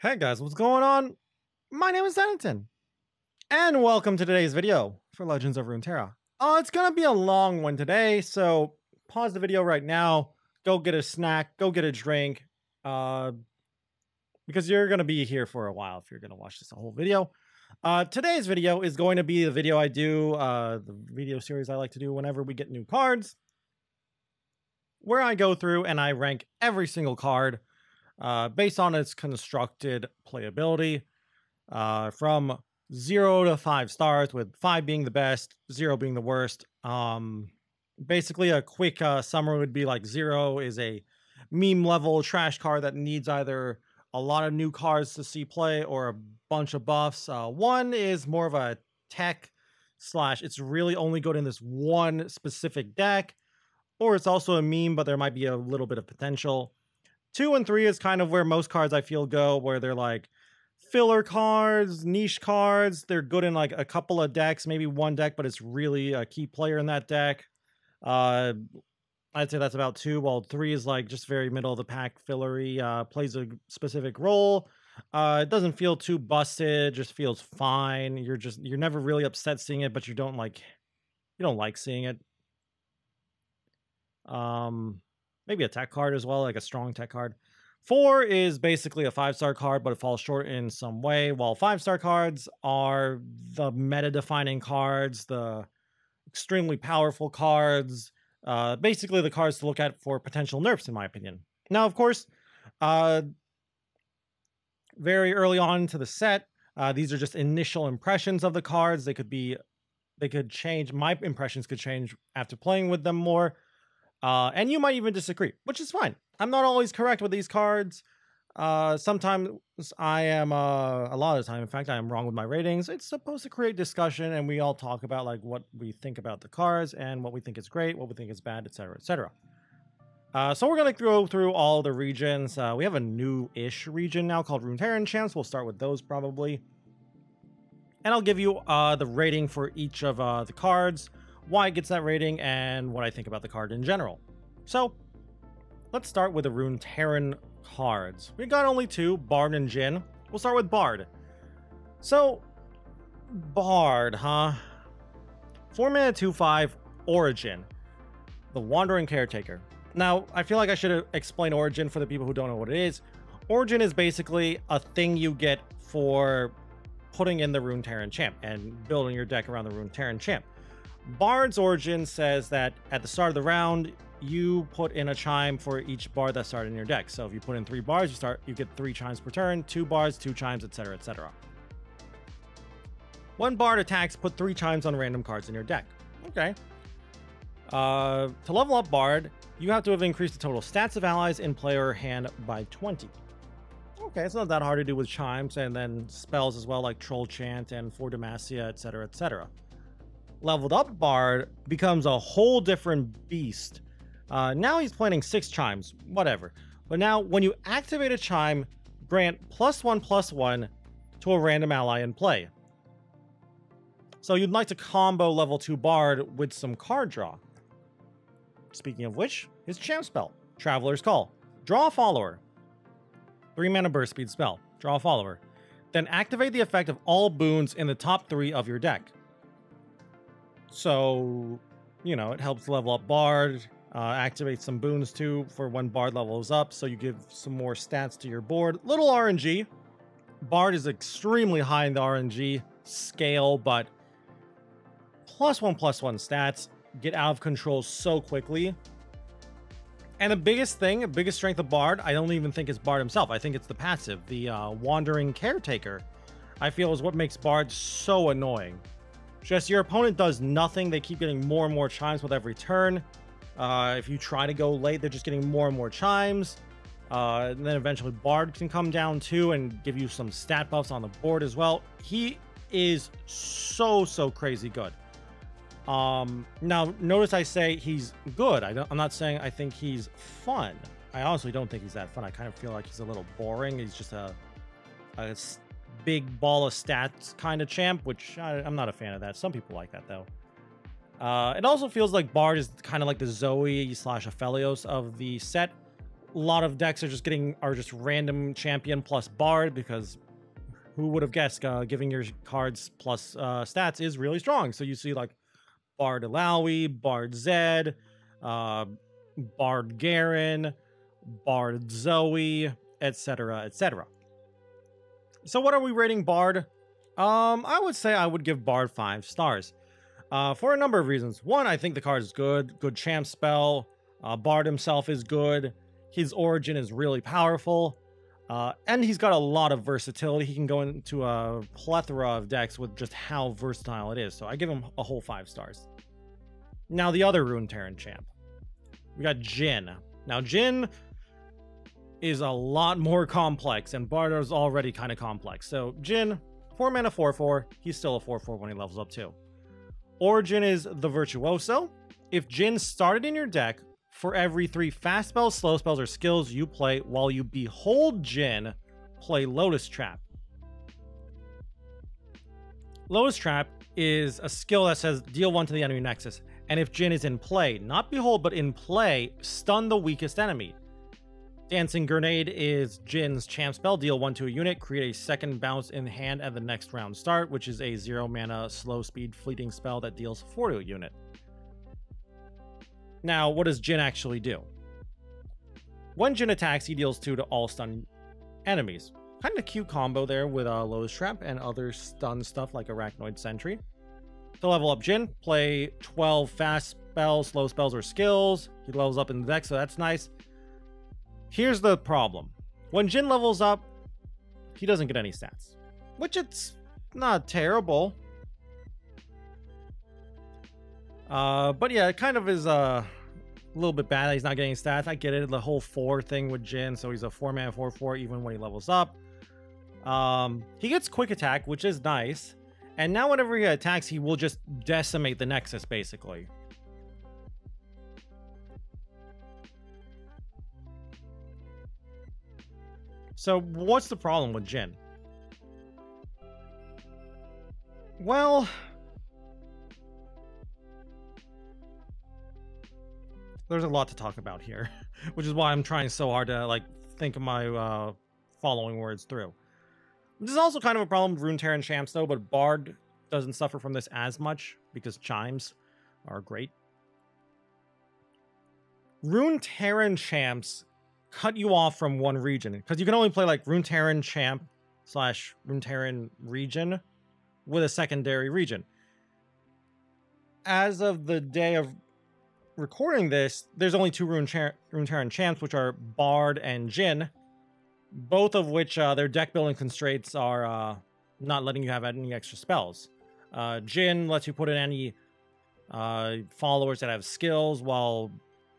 Hey guys, what's going on? My name is Zenaton, and welcome to today's video for Legends of Runeterra. It's gonna be a long one today, so pause the video right now, go get a snack, go get a drink, because you're gonna be here for a while if you're gonna watch this whole video. Today's video is going to be the video I do, the video series I like to do whenever we get new cards, where I go through and I rank every single card based on its constructed playability, from 0 to 5 stars, with 5 being the best, 0 being the worst. Basically, a quick summary would be like 0 is a meme level trash card that needs either a lot of new cards to see play or a bunch of buffs. 1 is more of a tech slash it's really only good in this one specific deck, or it's also a meme, but there might be a little bit of potential. 2 and 3 is kind of where most cards I feel go, where they're like filler cards, niche cards. They're good in like a couple of decks, maybe one deck, but it's really a key player in that deck. I'd say that's about 2, while 3 is like just very middle of the pack fillery, plays a specific role. It doesn't feel too busted, just feels fine. You're never really upset seeing it, but you don't like seeing it. Maybe a tech card as well, like a strong tech card. 4 is basically a 5-star card, but it falls short in some way, while 5-star cards are the meta-defining cards, the extremely powerful cards, basically the cards to look at for potential nerfs, in my opinion. Now, of course, very early on to the set, these are just initial impressions of the cards. They could change. My impressions could change after playing with them more. And you might even disagree, which is fine. I'm not always correct with these cards. Sometimes I am, a lot of the time, in fact, I am wrong with my ratings. It's supposed to create discussion, and we all talk about like what we think about the cards and what we think is great, what we think is bad, etc., etc. So we're going to go through all the regions. We have a new-ish region now called Runeterra champs. We'll start with those probably. And I'll give you the rating for each of the cards, why it gets that rating, and what I think about the card in general. So, let's start with the Runeterran cards. We got only 2, Bard and Jhin. We'll start with Bard. So, Bard, huh? 4-mana 2/5 Origin, the Wandering Caretaker. Now, I feel like I should explain Origin for the people who don't know what it is. Origin is basically a thing you get for putting in the Runeterran champ and building your deck around the Runeterran champ. Bard's Origin says that at the start of the round, you put in a chime for each bard that started in your deck. So if you put in 3 bards, you get 3 chimes per turn, 2 bards, 2 chimes, etc., etc. When bard attacks, put 3 chimes on random cards in your deck. Okay. To level up bard, you have to have increased the total stats of allies in player hand by 20. Okay, it's not that hard to do with chimes, and then spells as well, like Troll Chant and for Demacia, etc., etc. Leveled up bard becomes a whole different beast. Now he's planning 6 chimes, whatever. But now when you activate a chime, grant +1/+1 to a random ally in play. So you'd like to combo level 2 bard with some card draw. Speaking of which, his champ spell, Traveler's Call. Draw a follower. 3-mana burst speed spell. Draw a follower. Then activate the effect of all boons in the top 3 of your deck. So, you know, it helps level up Bard, activate some boons too for when Bard levels up, so you give some more stats to your board. Little RNG. Bard is extremely high in the RNG scale, but +1/+1 stats get out of control so quickly. And the biggest strength of Bard, I don't even think it's Bard himself. I think it's the passive, the Wandering Caretaker, I feel is what makes Bard so annoying. Just your opponent does nothing. They keep getting more and more chimes with every turn. If you try to go late, they're just getting more and more chimes. And then eventually Bard can come down too and give you some stat buffs on the board as well. He is so crazy good. Now, notice I say he's good. I'm not saying I think he's fun. I honestly don't think he's that fun. I kind of feel like he's a little boring. He's just a big ball of stats kind of champ, which I'm not a fan of that. Some people like that, though. It also feels like Bard is kind of like the Zoe / Aphelios of the set, lot of decks are just random champion plus bard, because who would have guessed giving your cards plus stats is really strong. So you see like Bard Illaoi, Bard Zed, Bard Garen, Bard Zoe, etc., etc. So what are we rating Bard? I would say I would give Bard 5 stars. For a number of reasons. One, I think the card is good champ spell. Bard himself is good. His origin is really powerful. And he's got a lot of versatility. He can go into a plethora of decks with just how versatile it is. So I give him a whole 5 stars. Now the other Runeterra champ. We got Jhin. Now Jhin is a lot more complex, and Bard is already kind of complex. So Jhin, 4 mana 4/4. He's still a 4/4 when he levels up too. Origin is the Virtuoso. If Jhin started in your deck, for every 3 fast spells, slow spells, or skills you play while you behold Jhin, play Lotus Trap. Lotus Trap is a skill that says deal 1 to the enemy nexus. And if Jhin is in play, not behold, but in play, stun the weakest enemy. Dancing Grenade is Jin's champ spell. Deal 1 to a unit. Create a second bounce in hand at the next round start, which is a 0 mana slow speed fleeting spell that deals 4 to a unit. Now, what does Jhin actually do? When Jhin attacks, he deals 2 to all stun enemies. Kind of cute combo there with Lotus Trap and other stun stuff like Arachnoid Sentry. To level up Jhin, play 12 fast spells, slow spells, or skills. He levels up in the deck, so that's nice. Here's the problem. When Jhin levels up, he doesn't get any stats, which it's not terrible. But yeah, it kind of is a little bit bad that he's not getting stats. I get it, the whole 4 thing with Jhin, so he's a 4 mana 4/4 even when he levels up. He gets quick attack, which is nice. And now whenever he attacks, he will just decimate the nexus, basically. So what's the problem with Jhin? Well, there's a lot to talk about here, which is why I'm trying so hard to like think of my following words through. This is also kind of a problem with Runeterra champs though, but Bard doesn't suffer from this as much because chimes are great. Runeterra champs cut you off from one region because you can only play like Runeterra champ / Runeterra region with a secondary region. As of the day of recording this, there's only 2 Runeterra champs, which are Bard and Jhin, both of which their deck building constraints are not letting you have any extra spells. Jhin lets you put in any followers that have skills, while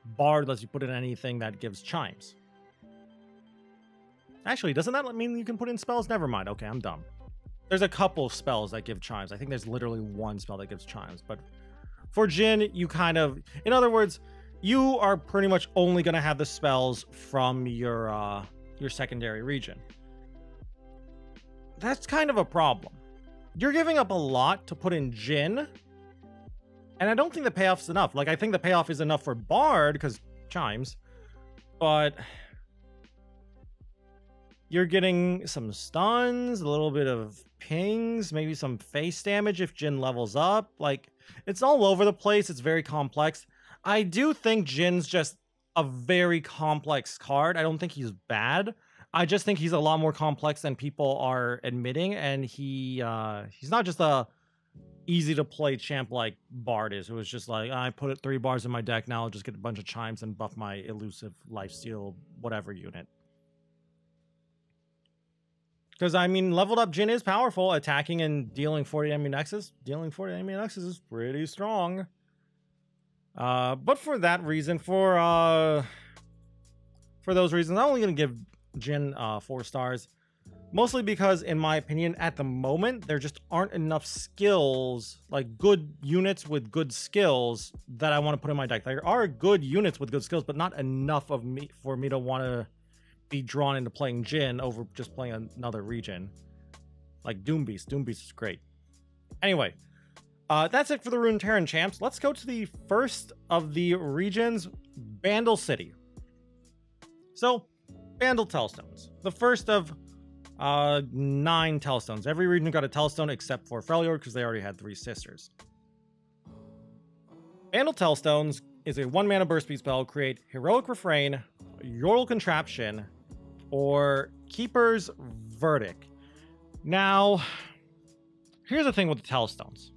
Bard lets you put in anything that gives chimes. Actually, doesn't that mean you can put in spells? Never mind. Okay, I'm dumb. There's a couple spells that give chimes. I think there's literally 1 spell that gives chimes. But for Jhin, you kind of... In other words, you are pretty much only going to have the spells from your secondary region. That's kind of a problem. You're giving up a lot to put in Jhin, and I don't think the payoff's enough. Like, I think the payoff is enough for Bard, because chimes, but you're getting some stuns, a little bit of pings, maybe some face damage if Jhin levels up. Like, it's all over the place. It's very complex. I do think Jin's just a very complex card. I don't think he's bad. I just think he's a lot more complex than people are admitting, and he's not just a easy to play champ like Bard is, who is just like, I put 3 bars in my deck, now I'll just get a bunch of chimes and buff my elusive lifesteal whatever unit. Because, I mean, leveled up Jhin is powerful. Attacking and dealing 40 enemy nexus. Dealing 40 enemy nexus is pretty strong. But for that reason, for those reasons, I'm only going to give Jhin 4 stars. Mostly because, in my opinion, at the moment, there just aren't enough skills, like good units with good skills, that I want to put in my deck. There are good units with good skills, but not enough of me for me to want to be drawn into playing Jhin over just playing another region. Like Doombeast. Doombeast is great. Anyway, that's it for the Runeterra champs. Let's go to the first of the regions, Vandal City. So, Vandal Telestones. The first of 9 Telestones. Every region got a Telestone except for Freljord because they already had 3 sisters. Vandal Telestones is a 1-mana burst speed spell. Create Heroic Refrain, Yordle Contraption, or Keeper's Verdict. Now, here's the thing with the Telestones.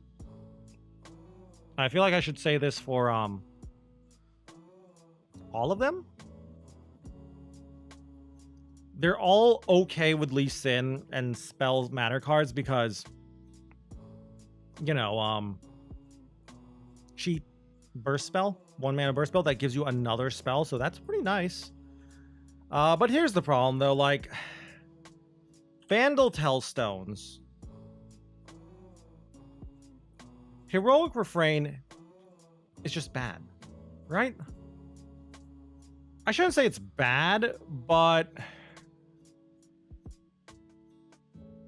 I feel like I should say this for all of them. They're all okay with Lee Sin and Spells Matter cards because, you know, cheap burst spell, 1-mana burst spell that gives you another spell, so that's pretty nice. But here's the problem, though, like, Vandal Telestones, Heroic Refrain is just bad, right? I shouldn't say it's bad, but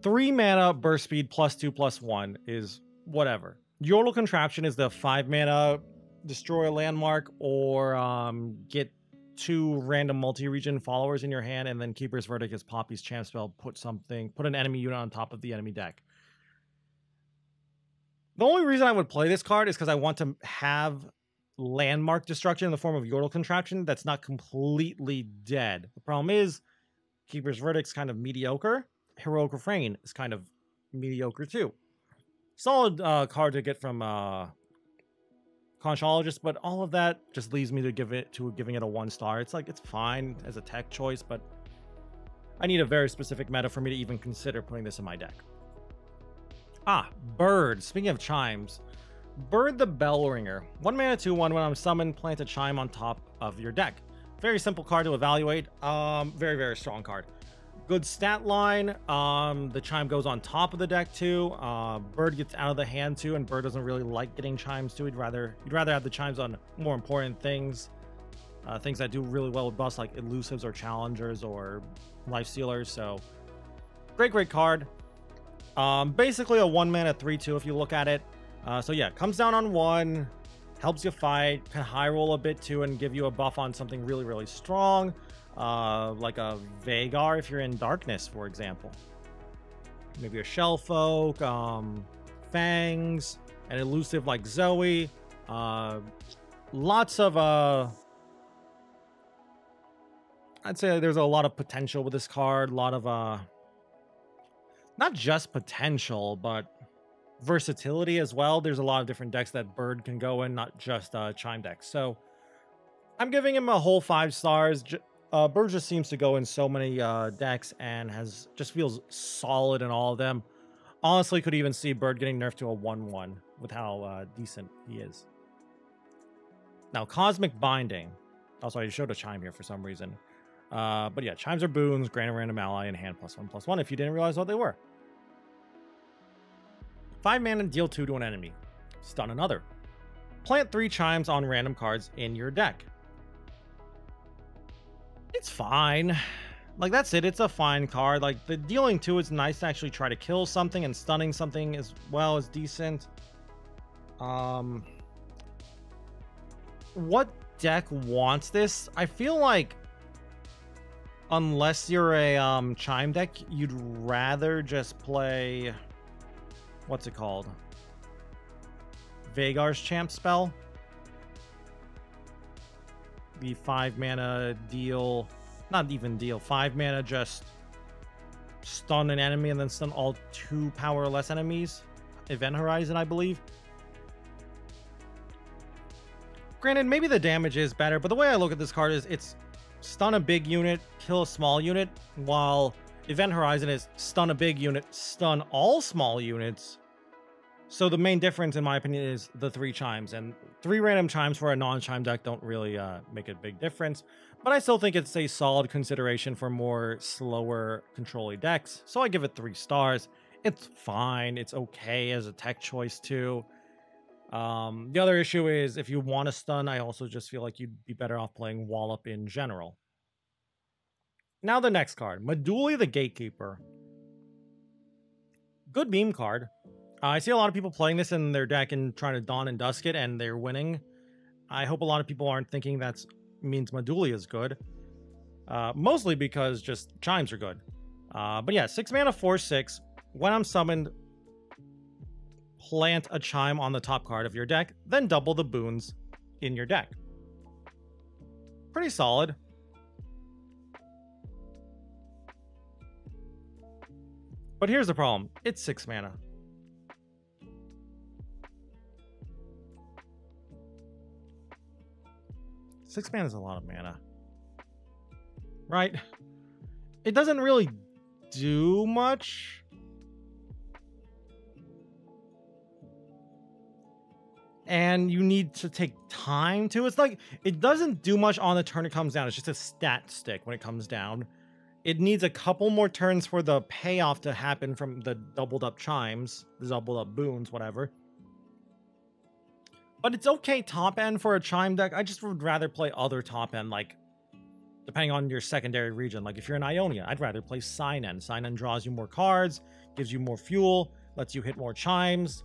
3-mana burst speed +2/+1 is whatever. Yordle Contraption is the 5-mana destroy a landmark or get 2 random multi-region followers in your hand, and then Keeper's Verdict is Poppy's champ spell, put an enemy unit on top of the enemy deck. The only reason I would play this card is because I want to have landmark destruction in the form of Yordle Contraption that's not completely dead. The problem is Keeper's Verdict's kind of mediocre. Heroic Refrain is kind of mediocre too. Solid card to get from Conchologist, but all of that just leaves me to giving it a 1-star. It's like, it's fine as a tech choice, but I need a very specific meta for me to even consider putting this in my deck. Bird. Speaking of chimes, Bird the Bellringer. 1-mana 2/1. When I'm summoned, plant a chime on top of your deck. Very simple card to evaluate. Very, very strong card. Good stat line. The chime goes on top of the deck too. Bird gets out of the hand too, and Bird doesn't really like getting chimes too. You'd rather have the chimes on more important things. Things that do really well with buffs like elusives or challengers or life stealers. So great card. Basically a 1-mana 3/2 if you look at it. So yeah, comes down on 1, helps you fight, can high roll a bit too, and give you a buff on something really, really strong. Like a Vhagar if you're in darkness, for example. Maybe a Shellfolk, Fangs, an elusive like Zoe. Lots of I'd say there's a lot of potential with this card. A lot of not just potential, but versatility as well. There's a lot of different decks that Bird can go in, not just Chime decks. So I'm giving him a whole 5 stars. Bird just seems to go in so many decks and just feels solid in all of them. Honestly, could even see Bird getting nerfed to a 1/1 with how decent he is. Now, Cosmic Binding. Also, I showed a Chime here for some reason. But yeah, Chimes are boons, grant a random ally, and hand +1/+1 if you didn't realize what they were. 5 mana, deal 2 to an enemy. Stun another. Plant 3 Chimes on random cards in your deck. It's fine. Like, that's it. It's a fine card. Like, the dealing 2 is nice to actually try to kill something, and stunning something as well is decent. What deck wants this? I feel like unless you're a Chime deck, you'd rather just play, what's it called? Vhagar's champ spell. The 5 mana deal, not even deal, 5 mana just stun an enemy and then stun all 2 power or less enemies. Event Horizon, I believe. Granted, maybe the damage is better, but the way I look at this card is it's stun a big unit, kill a small unit, while Event Horizon is stun a big unit, stun all small units. So the main difference, in my opinion, is the 3 Chimes, and 3 random Chimes for a non-Chime deck don't really make a big difference, but I still think it's a solid consideration for more slower control-y decks, so I give it 3 stars. It's fine, it's okay as a tech choice too. The other issue is if you want to stun, I also just feel like you'd be better off playing Wallop in general. Now the next card, Medusa the Gatekeeper. Good meme card. I see a lot of people playing this in their deck and trying to Dawn and Dusk it, and they're winning. I hope a lot of people aren't thinking that means Medusa is good. Mostly because just chimes are good. But yeah, 6 mana, 4/6. When I'm summoned, plant a chime on the top card of your deck, then double the boons in your deck. Pretty solid. But here's the problem. It's 6 mana. Six mana is a lot of mana. Right? It doesn't really do much. And you need to take time to. It's like, it doesn't do much on the turn it comes down. It's just a stat stick when it comes down. It needs a couple more turns for the payoff to happen from the doubled up chimes, the doubled up boons, whatever. But it's okay top end for a chime deck. I just would rather play other top end, like, depending on your secondary region. Like, if you're an Ionia, I'd rather play Sign End. Sign End draws you more cards, gives you more fuel, lets you hit more chimes.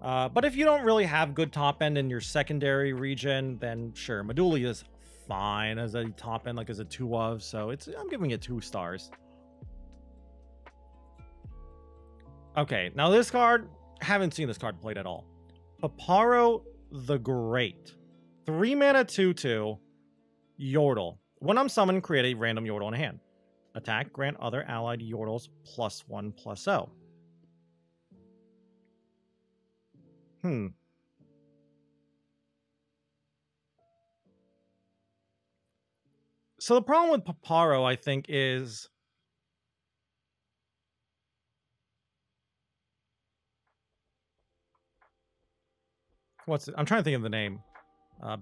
But if you don't really have good top end in your secondary region, then sure, Medusa is fine as a top end, like as a 2 of, so I'm giving it 2 stars. Okay, now this card, haven't seen this card played at all. Paparo the Great. 3 mana, 2/2, Yordle. When I'm summoned, create a random Yordle in hand. Attack, grant other allied Yordles +1/+0. So the problem with Paparo, I think, is I'm trying to think of the name.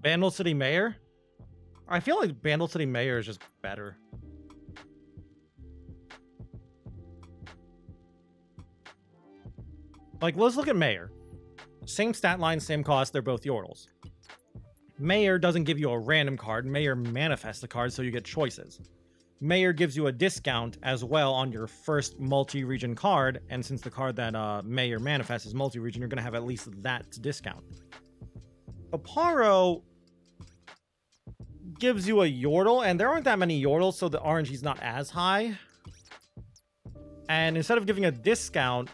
Vandal City Mayor? I feel like Vandal City Mayor is just better. Like, let's look at Mayor. Same stat line, same cost, they're both Yordles. Mayor doesn't give you a random card. Mayor manifests the card so you get choices. Mayor gives you a discount as well on your first multi-region card, and since the card that Mayor manifests is multi-region, you're going to have at least that discount. Paparo gives you a Yordle, and there aren't that many Yordles, so the RNG is not as high. And instead of giving a discount,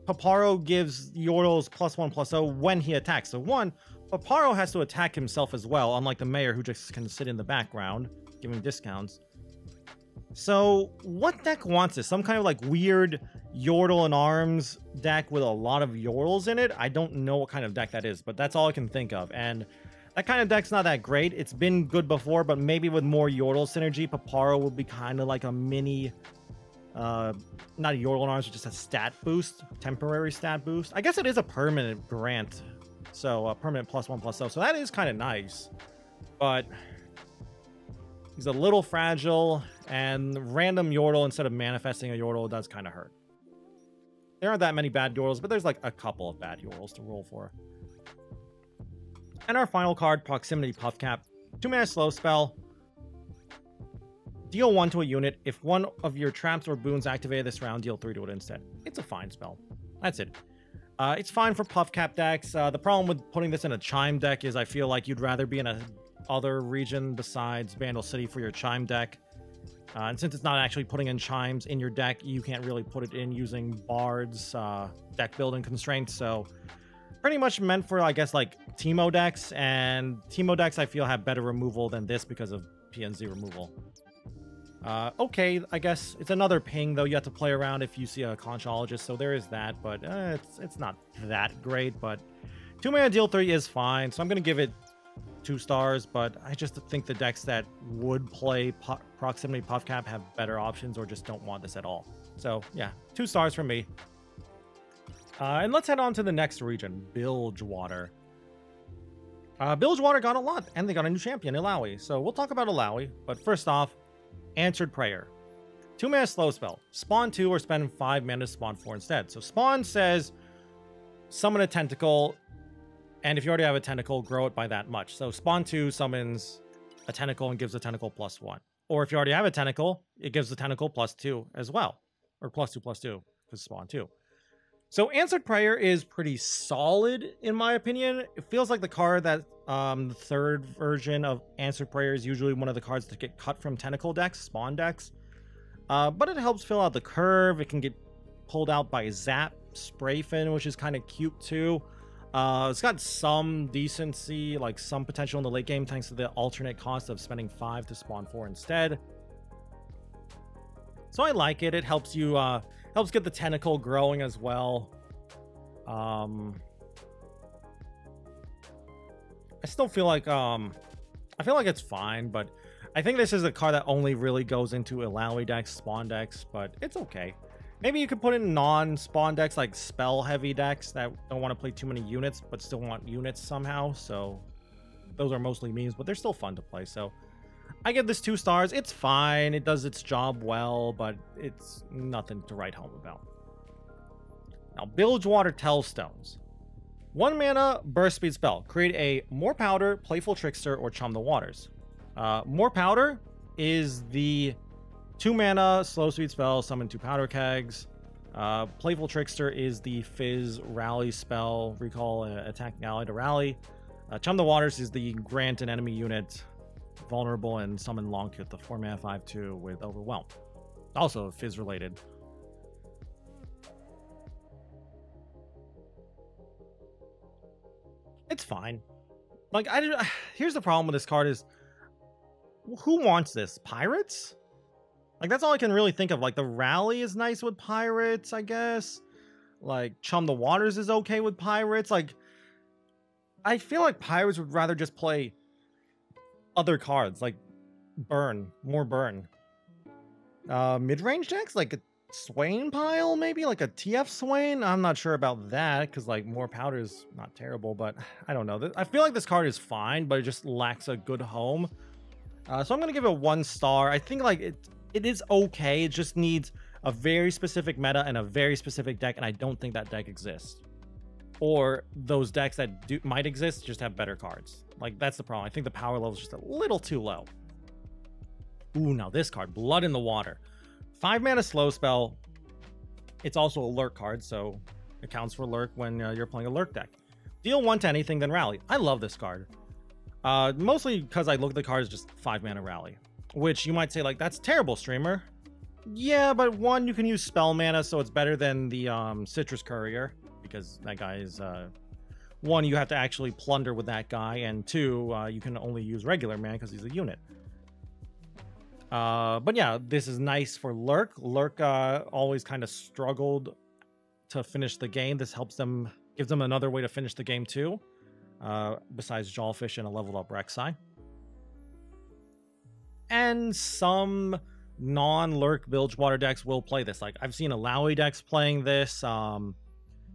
Paparo gives Yordles +1/+0 when he attacks. So one, Paparo has to attack himself as well, unlike the Mayor who just can sit in the background, giving discounts. So what deck wants this? Some kind of like weird Yordle and Arms deck with a lot of Yordles in it? I don't know what kind of deck that is, but that's all I can think of. And that kind of deck's not that great. It's been good before, but maybe with more Yordle synergy, Paparo will be kind of like a mini... not a Yordle and Arms, but just a stat boost, temporary stat boost. I guess it is a permanent grant, so a permanent +1/+0. So that is kind of nice, but he's a little fragile, and random Yordle instead of manifesting a Yordle does kind of hurt. There aren't that many bad Yordles, but there's like a couple of bad Yordles to roll for. And our final card, Proximity Puffcap. 2 mana slow spell. Deal 1 to a unit. If one of your traps or boons activated this round, deal 3 to it instead. It's a fine spell. That's it. It's fine for Puffcap decks. The problem with putting this in a Chime deck is I feel like you'd rather be in a other region besides Vandal City for your Chime deck. And since it's not actually putting in Chimes in your deck, you can't really put it in using Bard's deck building constraints. So pretty much meant for, I guess, like Teemo decks. And Teemo decks, I feel, have better removal than this because of PNZ removal. Okay, I guess it's another ping, though. You have to play around if you see a Conchologist, so there is that, but it's not that great. But 2 mana deal 3 is fine, so I'm going to give it 2 stars, but I just think the decks that would play Proximity Puffcap have better options or just don't want this at all. So yeah, 2 stars from me. And let's head on to the next region, Bilgewater. Bilgewater got a lot, and they got a new champion, Illaoi. So we'll talk about Illaoi, but first off, Answered Prayer. 2 mana slow spell. Spawn 2 or spend 5 mana to spawn 4 instead. So spawn says summon a tentacle, and if you already have a tentacle, grow it by that much. So spawn 2 summons a tentacle and gives the tentacle +1. Or if you already have a tentacle, it gives the tentacle +2 as well. Or +2/+2, because spawn 2. So Answered Prayer is pretty solid in my opinion. It feels like the card that the third version of Answered Prayer is usually one of the cards that get cut from Tentacle decks, spawn decks. But it helps fill out the curve. It can get pulled out by Zap, Sprayfin, which is kind of cute too. It's got some decency, like some potential in the late game thanks to the alternate cost of spending 5 to spawn 4 instead. So I like it. It helps you helps get the tentacle growing as well. I still feel like I feel like it's fine, but I think this is a card that only really goes into Illaoi decks, spawn decks, but it's okay. Maybe you could put in non-spawn decks like spell heavy decks that don't want to play too many units but still want units somehow. So those are mostly memes, but they're still fun to play. So I give this 2 stars. It's fine. It does its job well, but it's nothing to write home about. Now, Bilgewater Telestones. 1 mana, burst speed spell. Create a More Powder, Playful Trickster, or Chum the Waters. More Powder is the 2 mana, slow speed spell, summon 2 powder kegs. Playful Trickster is the Fizz rally spell, recall attacking ally to rally. Chum the Waters is the grant an enemy unit vulnerable and summon Longkit, the 4 mana 5/2 with Overwhelm. Also Fizz related. It's fine. Like, here's the problem with this card is, who wants this? Pirates? Like, that's all I can really think of. Like, the rally is nice with pirates, I guess. Like, Chum the Waters is okay with pirates. Like, I feel like pirates would rather just play other cards, like burn, more burn. Mid-range decks, like a Swain pile, maybe? Like a TF Swain? I'm not sure about that, because, like, more powder is not terrible, but I don't know. I feel like this card is fine, but it just lacks a good home. So I'm going to give it 1 star. I think, like, it is okay. It just needs a very specific meta and a very specific deck, and I don't think that deck exists. Or those decks that might exist just have better cards. Like, that's the problem. I think the power level is just a little too low. Ooh, now this card, Blood in the Water. 5 mana slow spell. It's also a lurk card, so it counts for lurk when you're playing a lurk deck. Deal 1 to anything, then rally. I love this card. Mostly because I look at the card as just 5 mana rally. Which you might say, like, that's terrible, streamer. Yeah, but 1, you can use spell mana, so it's better than the Citrus Courier. Because that guy is... 1, you have to actually plunder with that guy. And 2, you can only use regular mana because he's a unit. But yeah, this is nice for Lurk. Lurk always kind of struggled to finish the game. This helps them, gives them another way to finish the game too. Besides Jawfish and a leveled up Rek'Sai. And some non-Lurk Bilgewater decks will play this. Like, I've seen Illaoi decks playing this.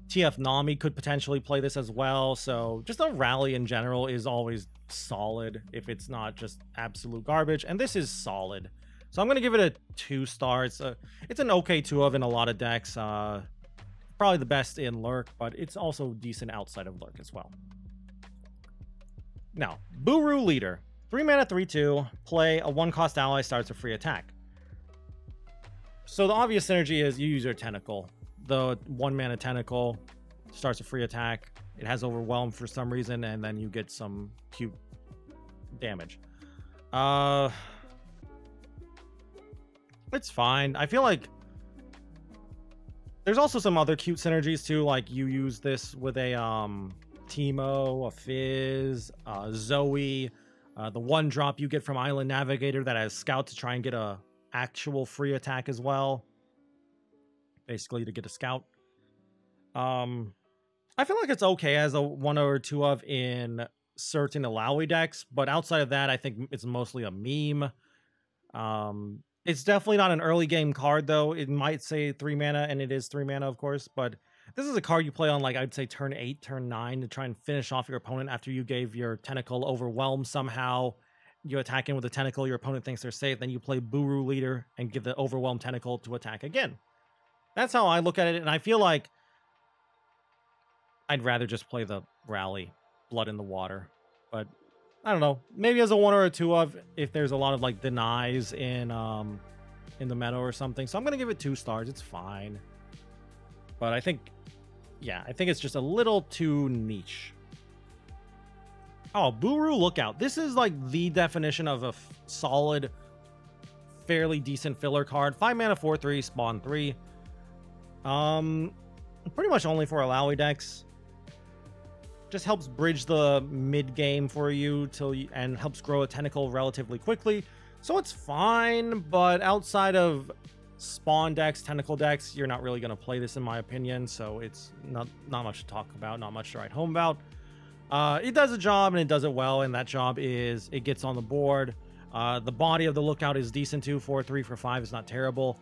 TF Nami could potentially play this as well. So just a rally in general is always solid if it's not just absolute garbage. And this is solid. So I'm going to give it a 2 stars. It's an okay 2 of in a lot of decks. Probably the best in Lurk, but it's also decent outside of Lurk as well. Now, Booroo Leader. 3 mana, 3/2. Play a 1-cost ally, starts a free attack. So the obvious synergy is you use your Tentacle. The 1 mana Tentacle starts a free attack. It has Overwhelm for some reason, and then you get some cute damage. It's fine. I feel like there's also some other cute synergies too, like you use this with a Teemo, a Fizz, Zoe, the 1-drop you get from Island Navigator that has Scout to try and get a actual free attack as well. Basically to get a Scout. I feel like it's okay as a 1 or 2 of in certain Illaoi decks, but outside of that, I think it's mostly a meme. It's definitely not an early game card, though. It might say 3 mana, and it is 3 mana, of course, but this is a card you play on, like, I'd say turn 8, turn 9 to try and finish off your opponent after you gave your Tentacle Overwhelm somehow. You attack in with a Tentacle, your opponent thinks they're safe, then you play Booroo Leader and give the Overwhelm Tentacle to attack again. That's how I look at it, and I feel like I'd rather just play the rally, Blood in the Water. But I don't know, maybe as a 1 or a 2 of if there's a lot of like denies in the meta or something. So I'm gonna give it 2 stars. It's fine, but I think yeah, I think it's just a little too niche. Oh, Booroo Lookout. This is like the definition of a solid, fairly decent filler card. 5 mana, 4/3, spawn 3. Pretty much only for Illaoi decks. Just helps bridge the mid game for you and helps grow a tentacle relatively quickly. So it's fine, but outside of spawn decks, tentacle decks, you're not really going to play this in my opinion. So it's not much to talk about, not much to write home about. It does a job and it does it well, and that job is it gets on the board. The body of the Lookout is decent too. 4/3 for 5 is not terrible,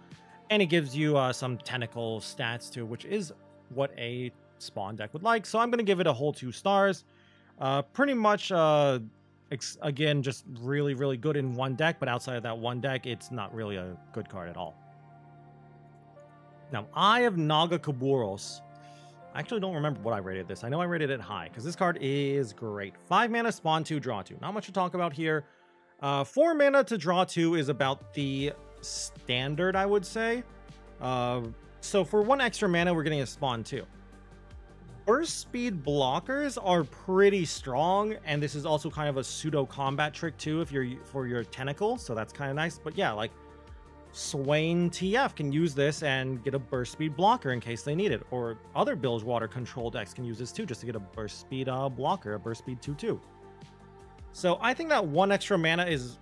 and it gives you some tentacle stats too, which is what a spawn deck would like. So I'm going to give it a whole 2 stars. Pretty much again, just really good in one deck, but outside of that one deck, it's not really a good card at all. Now, Eye of Naga Kuboros. I actually don't remember what I rated this. I know I rated it high because this card is great. 5 mana, spawn 2, draw 2. Not much to talk about here. 4 mana to draw 2 is about the standard, I would say. So for 1 extra mana, we're getting a spawn 2. Burst speed blockers are pretty strong, and this is also kind of a pseudo combat trick too if you're for your tentacle, so that's kind of nice. But yeah, like Swain TF can use this and get a burst speed blocker in case they need it, or other Bilgewater control decks can use this too just to get a burst speed blocker, a burst speed 2/2. So I think that 1 extra mana is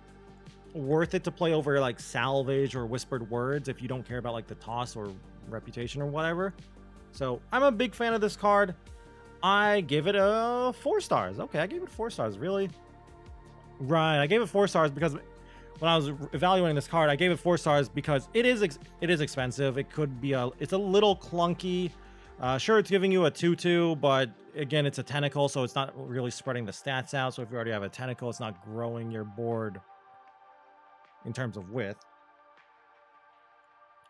worth it to play over like Salvage or Whispered Words if you don't care about like the toss or reputation or whatever. So I'm a big fan of this card. I give it a 4 stars. Okay, I gave it 4 stars, really? Right, I gave it 4 stars because when I was evaluating this card, I gave it 4 stars because it is expensive. It could be it's a little clunky. Sure, it's giving you a 2/2, but again, it's a tentacle, so it's not really spreading the stats out. So if you already have a tentacle, it's not growing your board in terms of width.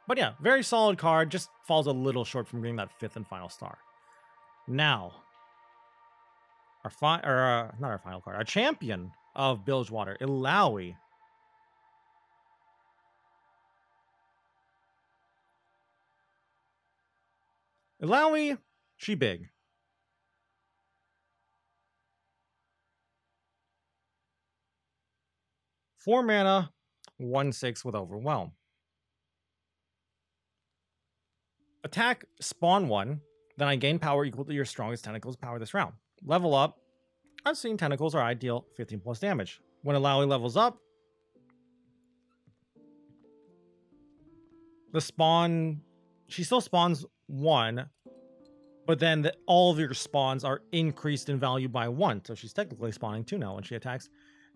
But yeah, very solid card. Just falls a little short from getting that 5th and final star. Now, not our final card, our champion of Bilgewater, Illaoi. Illaoi, she big. Four mana, 1/6 with Overwhelm. Attack, spawn 1, then I gain power equal to your strongest tentacles power this round. Level up, I've seen tentacles are ideal, 15 plus damage. When Illaoi levels up, she still spawns 1, but then all of your spawns are increased in value by 1. So she's technically spawning 2 now when she attacks.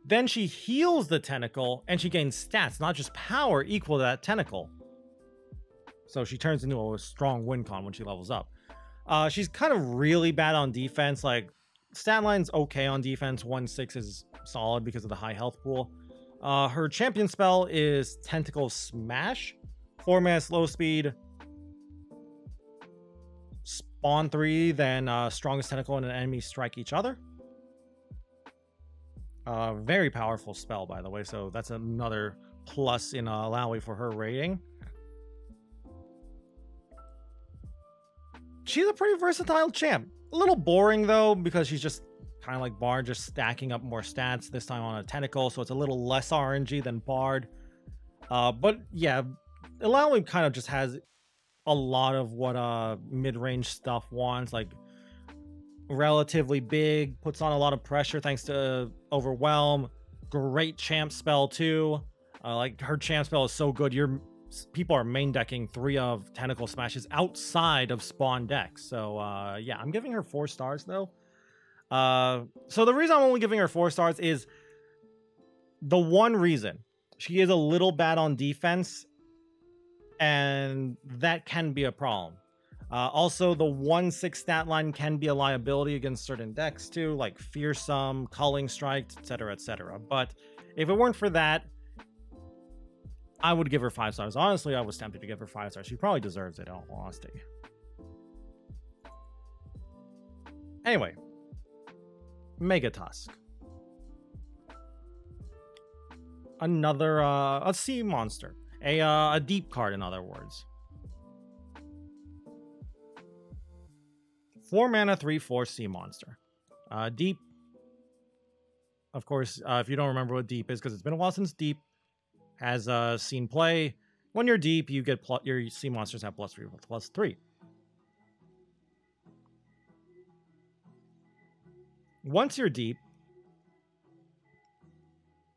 Then she heals the tentacle and she gains stats, not just power, equal to that tentacle. So she turns into a strong win con when she levels up. She's kind of really bad on defense. Like, stat line's okay on defense. 1/6 is solid because of the high health pool. Her champion spell is Tentacle Smash. 4 mana, slow speed. Spawn 3, then strongest tentacle and an enemy strike each other. Very powerful spell, by the way. So that's another plus in Illaoi for her rating. She's a pretty versatile champ. A little boring though, because she's just kind of like Bard, just stacking up more stats, this time on a tentacle, so it's a little less RNG than Bard. But yeah, Illaoi kind of just has a lot of what mid-range stuff wants, like relatively big, puts on a lot of pressure thanks to Overwhelm. Great champ spell too. Like, her champ spell is so good, people are main decking 3 of Tentacle Smashes outside of spawn decks. So yeah, I'm giving her 4 stars though. So the reason I'm only giving her 4 stars is the one reason she is a little bad on defense, and that can be a problem. Also, the 1/6 stat line can be a liability against certain decks too, like Fearsome, Culling Strike, etc, etc. But if it weren't for that, I would give her 5 stars. Honestly, I was tempted to give her 5 stars. She probably deserves it, in all honesty. Anyway, Megatusk. Another, a sea monster. A deep card, in other words. 4 mana, 3/4 sea monster. Deep. Of course, if you don't remember what deep is, because it's been a while since deep has seen play. When you're deep, you get your sea monsters have +3/+3. Once you're deep,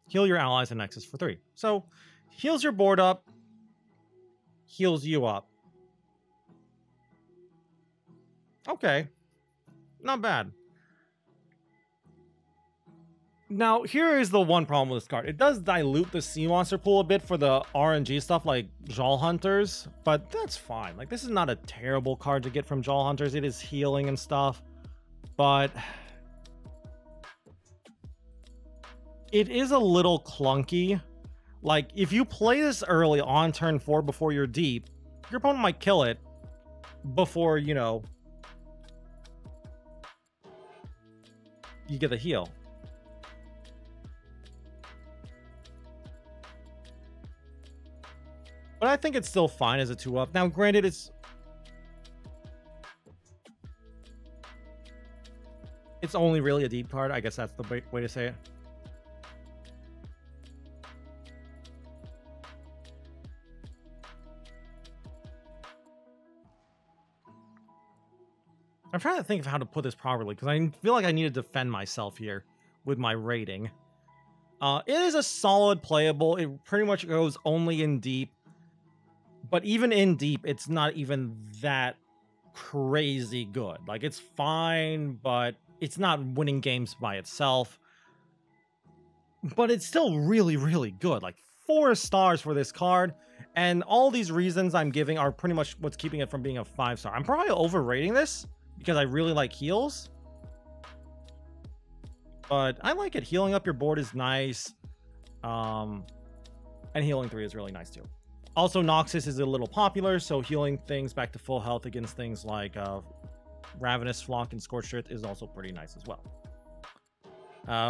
heal your allies and nexus for 3. So, heals your board up, heals you up. Okay. Not bad. Now, here is the one problem with this card. It does dilute the sea monster pool a bit for the RNG stuff like Jaw Hunters, but that's fine. Like, this is not a terrible card to get from Jaw Hunters. It is healing and stuff, but it is a little clunky. Like, if you play this early on turn 4 before you're deep, your opponent might kill it before, you know, you get the heal. But I think it's still fine as a 2-up. Now, granted, it's only really a deep card. I guess that's the way to say it. I'm trying to think of how to put this properly, because I feel like I need to defend myself here with my rating. It is a solid playable. It pretty much goes only in deep. But even in deep, it's not even that crazy good. Like, it's fine, but it's not winning games by itself. But it's still really, really good. Like, 4 stars for this card. And all these reasons I'm giving are pretty much what's keeping it from being a 5-star. I'm probably overrating this because I really like heals. But I like it. Healing up your board is nice. And healing 3 is really nice too. Also, Noxus is a little popular, so healing things back to full health against things like Ravenous Flock and Scorched Earth is also pretty nice as well.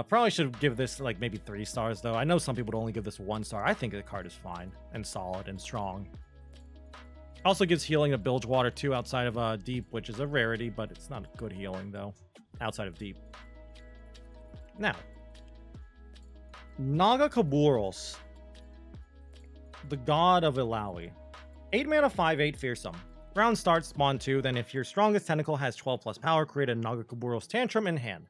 Probably should give this like maybe 3 stars though. I know some people would only give this 1 star. I think the card is fine and solid and strong. Also gives healing to Bilgewater too outside of Deep, which is a rarity, but it's not good healing though outside of Deep. Now, Naga Kuboros, the god of Illaoi. 8 mana, 5/8 fearsome. Round starts, spawn 2, then if your strongest tentacle has 12+ power, create a Naga Kuboros Tantrum in hand,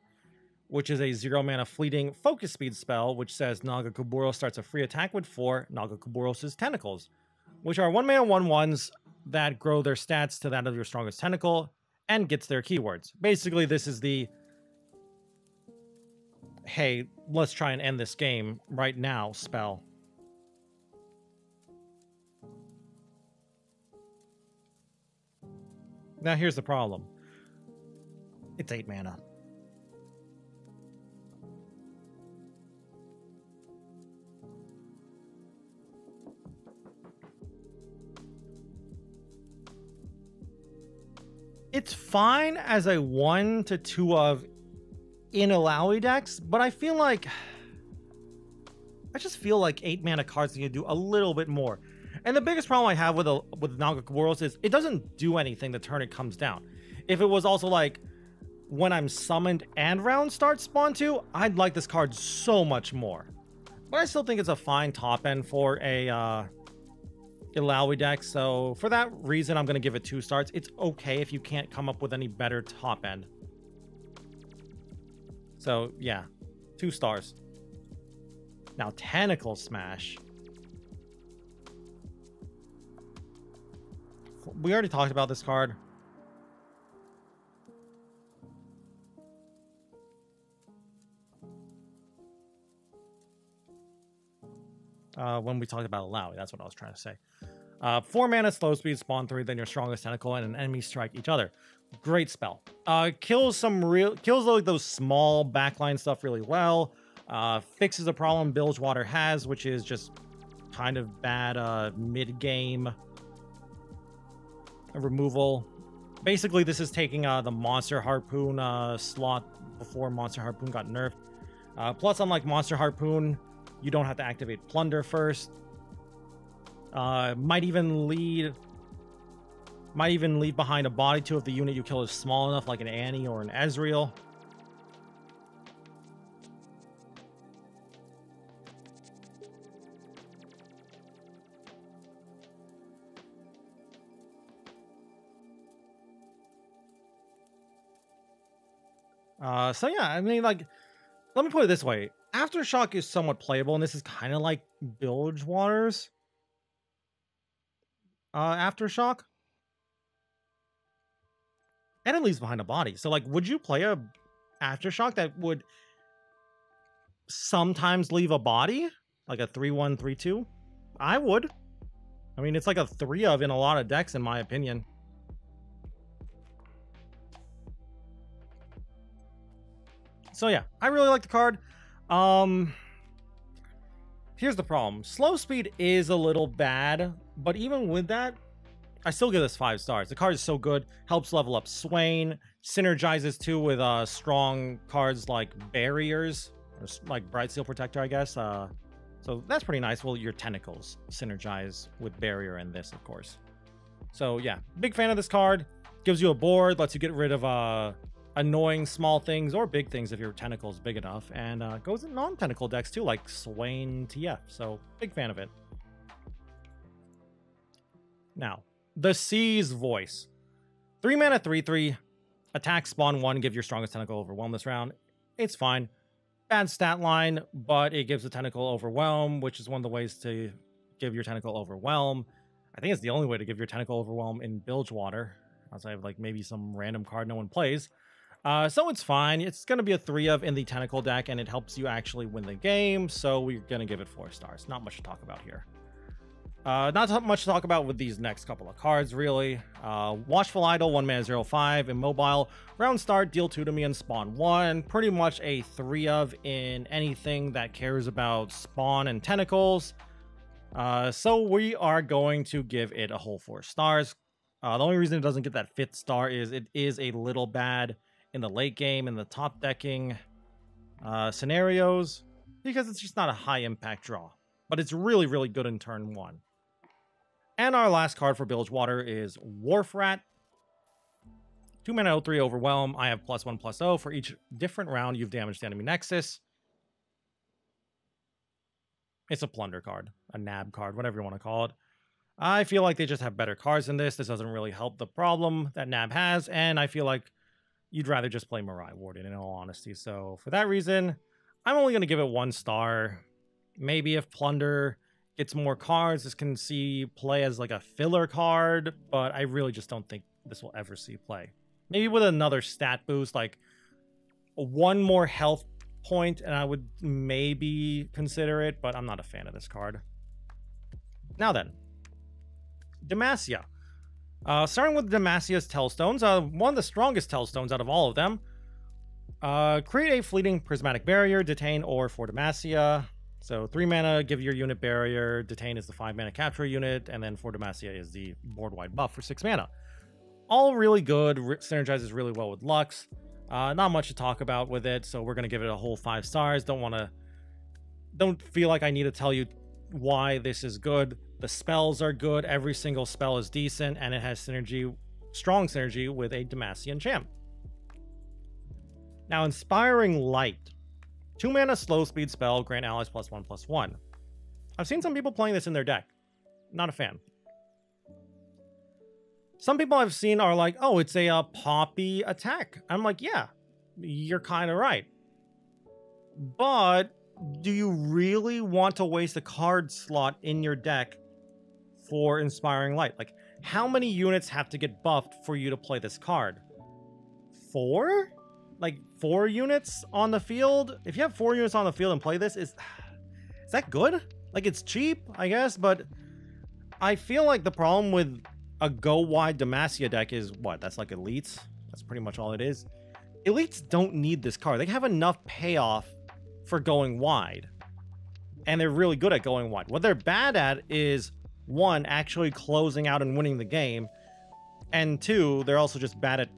which is a 0 mana fleeting focus speed spell, which says Naga Kuboros starts a free attack with 4 Naga Kuboros' tentacles, which are 1 mana 1/1s that grow their stats to that of your strongest tentacle and gets their keywords. Basically, this is the, hey, let's try and end this game right now spell. Now, here's the problem. It's 8 mana. It's fine as a 1 to 2 of in Illaoi decks, but I feel like I just feel like 8 mana cards need to do a little bit more. And the biggest problem I have with Naga Kuboros is it doesn't do anything the turn it comes down. If it was also like when I'm summoned and round start spawn 2, I'd like this card so much more. But I still think it's a fine top end for a Illaoi deck. So for that reason, I'm going to give it 2 stars. It's okay if you can't come up with any better top end. So yeah, 2 stars. Now, Tentacle Smash. We already talked about this card. When we talked about Illaoi, that's what I was trying to say. 4 mana, slow speed, spawn 3, then your strongest tentacle and an enemy strike each other. Great spell. Kills like those small backline stuff really well. Fixes a problem Bilgewater has, which is just kind of bad mid-game removal. Basically, this is taking the Monster Harpoon slot before Monster Harpoon got nerfed. Plus, unlike Monster Harpoon, you don't have to activate Plunder first. Might even lead Might even leave behind a body too if the unit you kill is small enough, like an Annie or an Ezreal. So yeah, I mean, like, let me put it this way. Aftershock is somewhat playable, and this is kind of like Bilgewater's Aftershock. And it leaves behind a body. So, like, would you play a Aftershock that would sometimes leave a body? Like a 3-1, 3-2? I would. I mean, it's like a 3 of in a lot of decks, in my opinion. So yeah, I really like the card. Here's the problem. Slow speed is a little bad, but even with that, I still give this 5 stars. The card is so good, helps level up Swain, synergizes too with strong cards like Barriers, or like Bright Seal Protector, I guess. So that's pretty nice. Well, your Tentacles synergize with Barrier and this, of course. So yeah, big fan of this card. Gives you a board, lets you get rid of annoying small things or big things if your Tentacle's big enough, and goes in non-Tentacle decks too, like Swain TF. So big fan of it. Now, the Sea's Voice. 3 mana, 3/3. Attack, spawn 1, give your strongest Tentacle Overwhelm this round. It's fine. Bad stat line, but it gives the Tentacle Overwhelm, which is one of the ways to give your Tentacle Overwhelm. I think it's the only way to give your Tentacle Overwhelm in Bilgewater, outside of like maybe some random card no one plays. So it's fine. It's going to be a 3 of in the Tentacle deck, and it helps you actually win the game, so we're going to give it 4 stars. Not much to talk about here. Not much to talk about with these next couple of cards, really. Watchful Idol, 1 mana, 0/5, Immobile. Round start, deal 2 to me and spawn 1. Pretty much a 3 of in anything that cares about spawn and tentacles. So we are going to give it a whole 4 stars. The only reason it doesn't get that 5th star is it is a little bad in the late game, in the top decking scenarios, because it's just not a high impact draw. But it's really, really good in turn 1. And our last card for Bilgewater is Wharf Rat. 2 mana, 0/3 Overwhelm. I have +1/+0. For each different round you've damaged the enemy Nexus. It's a plunder card, a nab card, whatever you want to call it. I feel like they just have better cards than this. This doesn't really help the problem that nab has, and I feel like you'd rather just play Mirai Warden, in all honesty. So for that reason, I'm only going to give it 1 star. Maybe if Plunder gets more cards, this can see play as like a filler card, but I really just don't think this will ever see play. Maybe with another stat boost, like 1 more health point, and I would maybe consider it, but I'm not a fan of this card. Now then, Demacia. Starting with Demacia's Telestones, one of the strongest Telestones out of all of them. Create a fleeting prismatic barrier, detain, or for Demacia. So 3 mana, give your unit barrier, detain is the 5 mana capture unit, and then for Demacia is the board-wide buff for 6 mana. All really good, synergizes really well with Lux. Not much to talk about with it, so we're going to give it a whole 5 stars. Don't feel like I need to tell you why this is good. The spells are good, every single spell is decent, and it has synergy, strong synergy with a Demacian champ. Now, Inspiring Light. 2 mana slow speed spell, grant allies +1/+1. I've seen some people playing this in their deck. Not a fan. Some people I've seen are like, oh, it's a poppy attack. I'm like, yeah, you're kind of right. But do you really want to waste a card slot in your deck for Inspiring Light? Like, how many units have to get buffed for you to play this card? 4? Like 4 units on the field? If you have 4 units on the field and play this, is that good? Like, it's cheap, I guess, but I feel like the problem with a go-wide Demacia deck is, what, that's like Elites? That's pretty much all it is. Elites don't need this card. They have enough payoff for going wide, and they're really good at going wide. What they're bad at is, 1, actually closing out and winning the game, and 2, they're also just bad at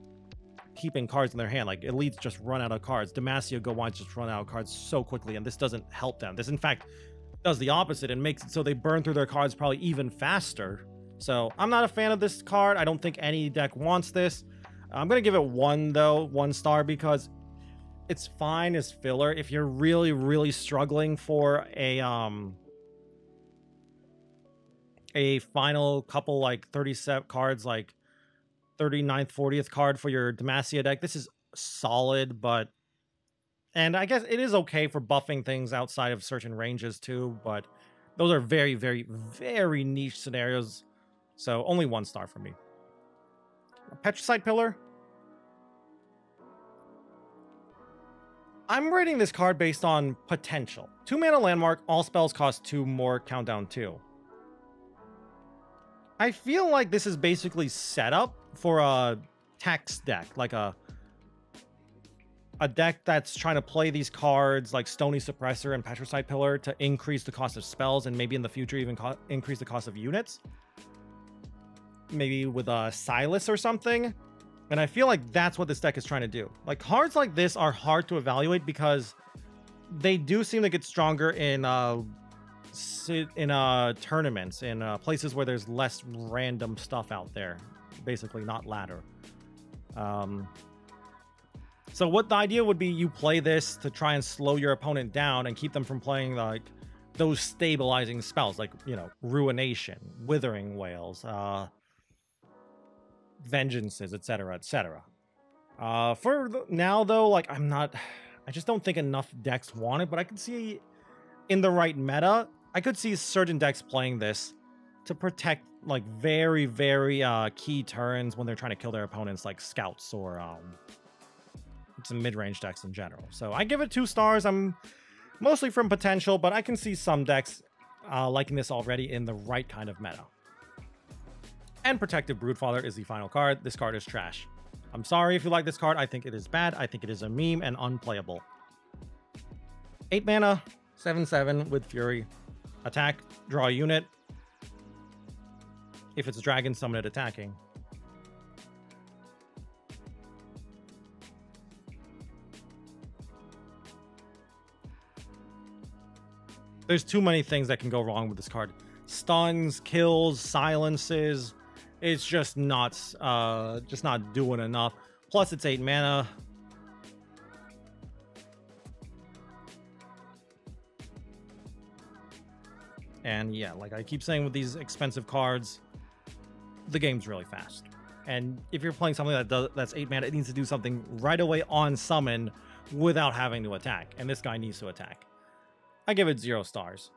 keeping cards in their hand. Like, Elites just run out of cards. Demacia go wide just run out of cards so quickly, and this doesn't help them. This, in fact, does the opposite and makes it so they burn through their cards probably even faster So I'm not a fan of this card. I don't think any deck wants this. I'm going to give it 1 though, 1 star, because it's fine as filler. If you're really, really struggling for a final couple, like 37 cards, like 39th, 40th card for your Demacia deck, this is solid, but... And I guess it is okay for buffing things outside of certain ranges too, but those are very, very, very niche scenarios. So only 1 star for me. Petrify Pillar. I'm rating this card based on potential. 2 mana landmark, all spells cost 2 more, countdown 2. I feel like this is basically set up for a tax deck, like a deck that's trying to play these cards like Stony Suppressor and Petrify Pillar to increase the cost of spells and maybe in the future even increase the cost of units. Maybe with a Silas or something. And I feel like that's what this deck is trying to do. Like, cards like this are hard to evaluate because they do seem to get stronger in tournaments, in places where there's less random stuff out there. Basically, not ladder. So what the idea would be, you play this to try and slow your opponent down and keep them from playing like those stabilizing spells, like, you know, Ruination, Withering Wails, Vengeances, etc., etc. For now, though, like, I just don't think enough decks want it, but I could see in the right meta, I could see certain decks playing this to protect, like, very, very key turns when they're trying to kill their opponents, like Scouts or some mid-range decks in general. So I give it 2 stars. I'm mostly from potential, but I can see some decks liking this already in the right kind of meta. And Protective Broodfather is the final card. This card is trash. I'm sorry if you like this card. I think it is bad. I think it is a meme and unplayable. 8 mana, 7/7 with Fury. Attack, draw a unit. If it's a dragon, summon it attacking. There's too many things that can go wrong with this card. Stuns, kills, silences. It's just not doing enough. Plus, it's 8 mana. And yeah, like I keep saying with these expensive cards, the game's really fast. And if you're playing something that's 8 mana, it needs to do something right away on summon without having to attack. And this guy needs to attack. I give it 0 stars.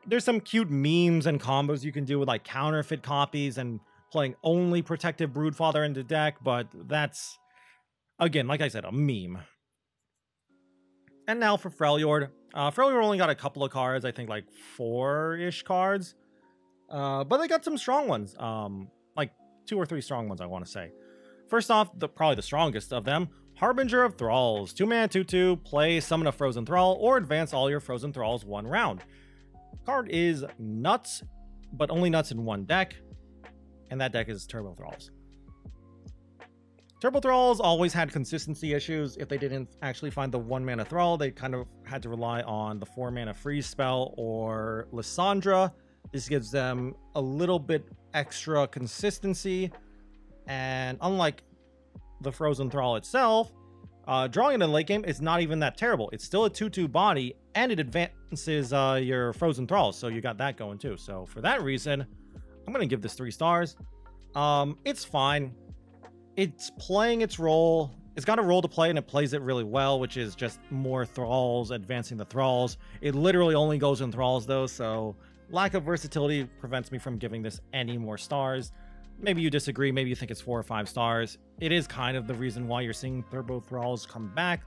There's some cute memes and combos you can do with like counterfeit copies and playing only Protective Broodfather into deck, but that's, again, like I said, a meme. And now for Freljord. Freljord only got a couple of cards, I think like 4-ish cards. But they got some strong ones. Like 2 or 3 strong ones, I want to say. First off, probably the strongest of them, Harbinger of Thralls. 2 mana, 2/2, play, summon a Frozen Thrall, or advance all your Frozen Thralls 1 round. Card is nuts, but only nuts in 1 deck. And that deck is Turbo Thralls. Turbo Thralls always had consistency issues. If they didn't actually find the 1 mana Thrall, they kind of had to rely on the 4 mana freeze spell or Lysandra. This gives them a little bit extra consistency. And unlike the Frozen Thrall itself, drawing in the late game is not even that terrible. It's still a 2/2 body, and it advances your Frozen Thralls, so you got that going too. So for that reason, I'm going to give this 3 stars. It's fine. It's playing its role. It's got a role to play, and it plays it really well, which is just more Thralls, advancing the Thralls. It literally only goes in Thralls, though, so lack of versatility prevents me from giving this any more stars. Maybe you disagree. Maybe you think it's 4 or 5 stars. It is kind of the reason why you're seeing Turbo Thralls come back,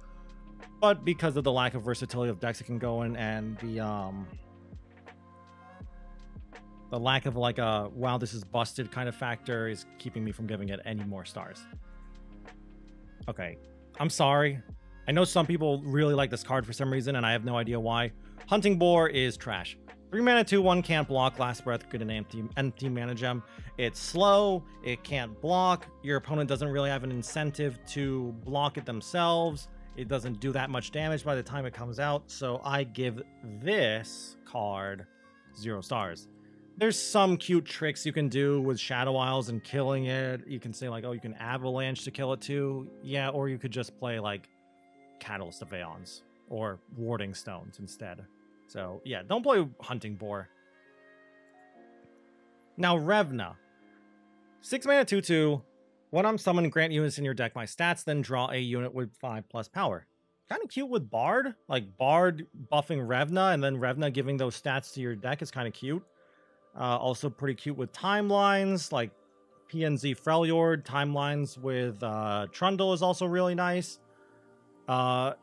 but because of the lack of versatility of decks it can go in, and the lack of like a wow, this is busted kind of factor is keeping me from giving it any more stars. Okay, I'm sorry. I know some people really like this card for some reason, and I have no idea why. Hunting Boar is trash. 3 mana, 2/1, can't block, last breath, get an empty mana gem. It's slow, it can't block. Your opponent doesn't really have an incentive to block it themselves. It doesn't do that much damage by the time it comes out, so I give this card 0 stars. there's some cute tricks you can do with Shadow Isles and killing it. You can say like, oh, you can avalanche to kill it too. Yeah, or you could just play like Catalyst of Aeons or Warding Stones instead. So yeah, don't play Hunting Boar. Now Revna. 6 mana 2/2. When I'm summoned, grant units in your deck my stats, then draw a unit with 5+ power. Kind of cute with Bard. Like Bard buffing Revna and then Revna giving those stats to your deck is kind of cute. Also pretty cute with timelines, like PNZ Freljord. Timelines with Trundle is also really nice.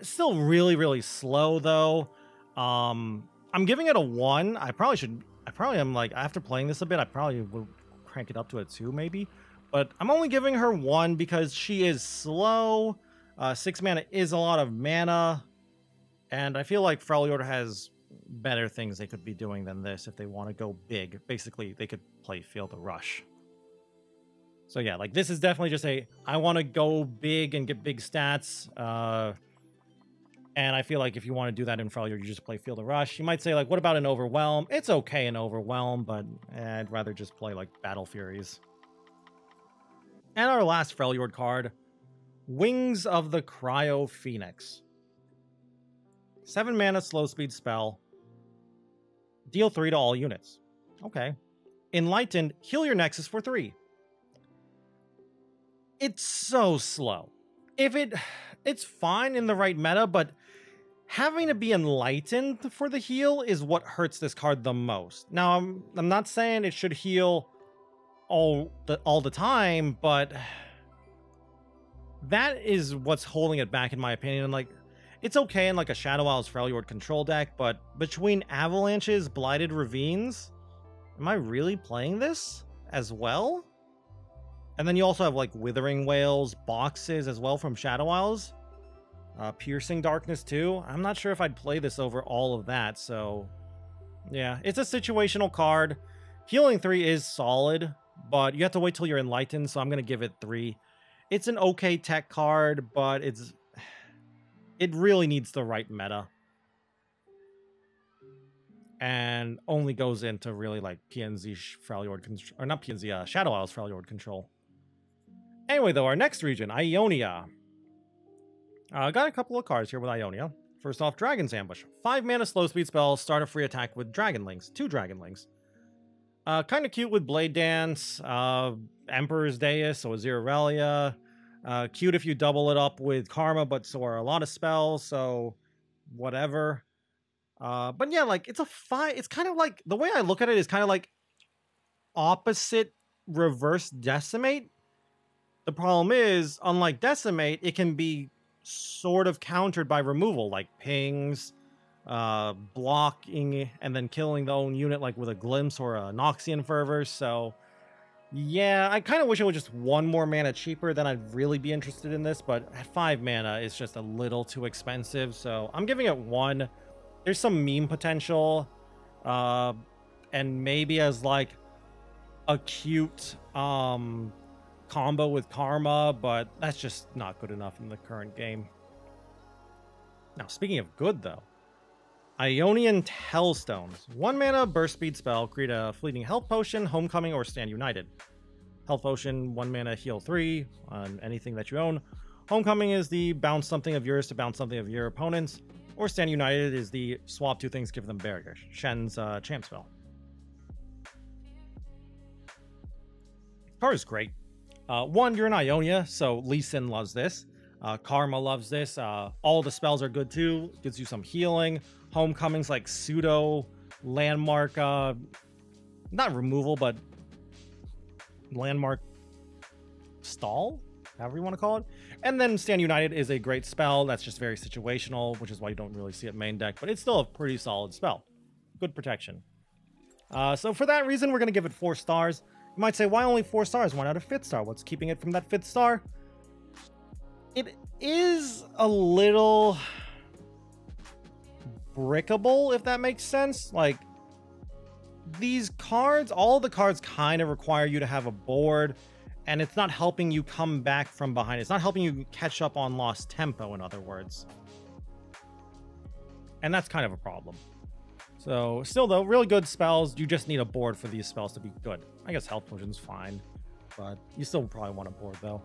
Still really, really slow, though. I'm giving it a 1. I probably am like, after playing this a bit, I probably will crank it up to a 2, maybe. But I'm only giving her 1 because she is slow. 6 mana is a lot of mana. And I feel like Freljord has better things they could be doing than this if they want to go big. Basically, they could play Feel the Rush. So yeah, like this is definitely just I want to go big and get big stats. And I feel like if you want to do that in Freljord, you just play Feel the Rush. You might say like, what about an Overwhelm? It's okay in Overwhelm, but I'd rather just play like Battle Furies. And our last Freljord card, Wings of the Cryo Phoenix. 7 mana slow speed spell. Deal 3 to all units. Okay. Enlightened, heal your Nexus for 3. It's so slow. It's fine in the right meta, but having to be enlightened for the heal is what hurts this card the most. Now, I'm not saying it should heal all the time, but that is what's holding it back in my opinion. And like, it's okay in like a Shadow Isles Freljord control deck, but between Avalanches, Blighted Ravines, am I really playing this as well? And then you also have like Withering Whales, boxes as well from Shadow Isles. Piercing Darkness too. I'm not sure if I'd play this over all of that, so yeah, it's a situational card. Healing 3 is solid, but you have to wait till you're enlightened, so I'm going to give it 3. It's an okay tech card, but it really needs the right meta. And only goes into really like PNZ Freljord control, or not PNZ, Shadow Isles Freljord control. Anyway, though, our next region, Ionia. Got a couple of cards here with Ionia. First off, Dragon's Ambush. 5 mana slow speed spell, start a free attack with Dragonlings. 2 Dragonlings. Kind of cute with Blade Dance, Emperor's Deus, so Azirarelia. Cute if you double it up with Karma, but so are a lot of spells, so whatever. But yeah, like, it's a 5. It's kind of like, the way I look at it is kind of like opposite Reverse Decimate. The problem is, unlike Decimate, it can be sort of countered by removal, like pings, blocking, and then killing the own unit, like with a Glimpse or a Noxian Fervor. So yeah, I kind of wish it was just 1 more mana cheaper, then I'd really be interested in this, but at 5 mana, it's just a little too expensive, so I'm giving it 1. There's some meme potential, and maybe as like a cute combo with Karma, but that's just not good enough in the current game. Now, speaking of good, though, Ionian Telestones. 1 mana burst speed spell, create a fleeting health potion, Homecoming, or Stand United. Health potion, 1 mana heal 3 on anything that you own. Homecoming is the bounce something of yours to bounce something of your opponents, or Stand United is the swap 2 things, give them barrier. Shen's champ spell. Card is great. 1, you're in Ionia, so Lee Sin loves this. Karma loves this. All the spells are good too. Gives you some healing. Homecoming's like pseudo landmark, not removal, but landmark stall, however you want to call it. And then Stand United is a great spell. That's just very situational, which is why you don't really see it main deck, but it's still a pretty solid spell. Good protection. So for that reason, we're going to give it 4 stars. You might say, why only 4 stars? Why not a 5th star? What's keeping it from that 5th star? It is a little brickable, if that makes sense. Like, these cards, all the cards kind of require you to have a board, and it's not helping you come back from behind. It's not helping you catch up on lost tempo, in other words. And that's kind of a problem. So still though, really good spells. You just need a board for these spells to be good. I guess health potion's fine, but you still probably want a board though.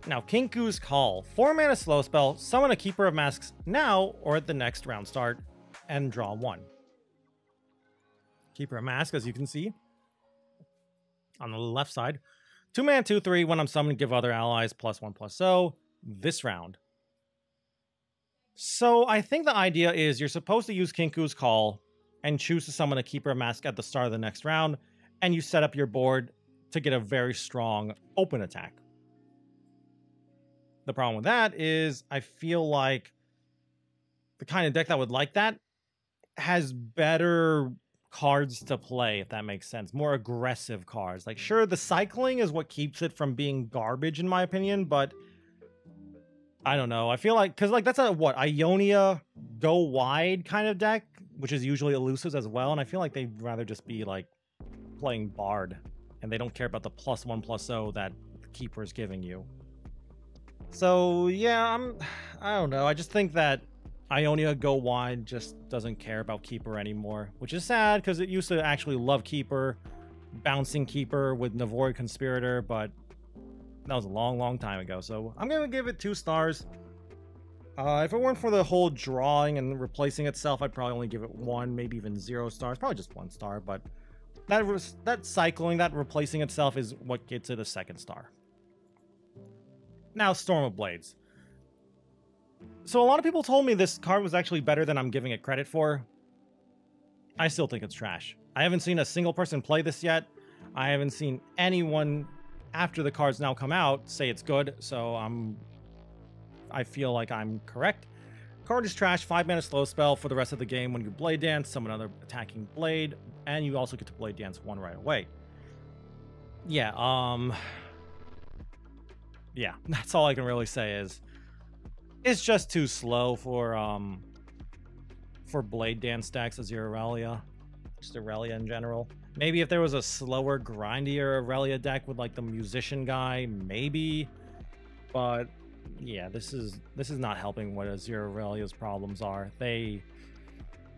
Now, Kinku's Call. 4 mana slow spell. Summon a Keeper of Masks now or at the next round start and draw 1. Keeper of Mask, as you can see on the left side. 2 mana, 2/3. When I'm summoned, give other allies +1/+0 this round. So I think the idea is you're supposed to use Kinku's Call and choose to summon a Keeper of Mask at the start of the next round, and you set up your board to get a very strong open attack. The problem with that is I feel like the kind of deck that would like that has better cards to play, if that makes sense. More aggressive cards. Like, sure, the cycling is what keeps it from being garbage, in my opinion, but I don't know. I feel like, because like that's a what, Ionia go wide kind of deck, which is usually elusives as well, and I feel like they'd rather just be like playing Bard, and they don't care about the +1/+0 that the Keeper is giving you. So yeah, I don't know. I just think that Ionia go wide just doesn't care about Keeper anymore, which is sad because it used to actually love Keeper, bouncing Keeper with Navori Conspirator, but that was a long time ago. So I'm gonna give it 2 stars. If it weren't for the whole drawing and replacing itself, I'd probably only give it 1, maybe even 0 stars. Probably just 1 star, but that cycling, that replacing itself is what gets it a 2nd star. Now, Storm of Blades. So a lot of people told me this card was actually better than I'm giving it credit for. I still think it's trash. I haven't seen a single person play this yet. I haven't seen anyone after the cards now come out say it's good, so I feel like I'm correct. Card is trash. 5 mana slow spell for the rest of the game. When you Blade Dance, summon another attacking blade, and you also get to Blade Dance 1 right away. Yeah, yeah, that's all I can really say is it's just too slow for Blade Dance decks as your Aurelia. Just Aurelia in general. Maybe if there was a slower, grindier Aurelia deck with like the musician guy, maybe. But yeah, this is not helping what Azure Aurelia's problems are. They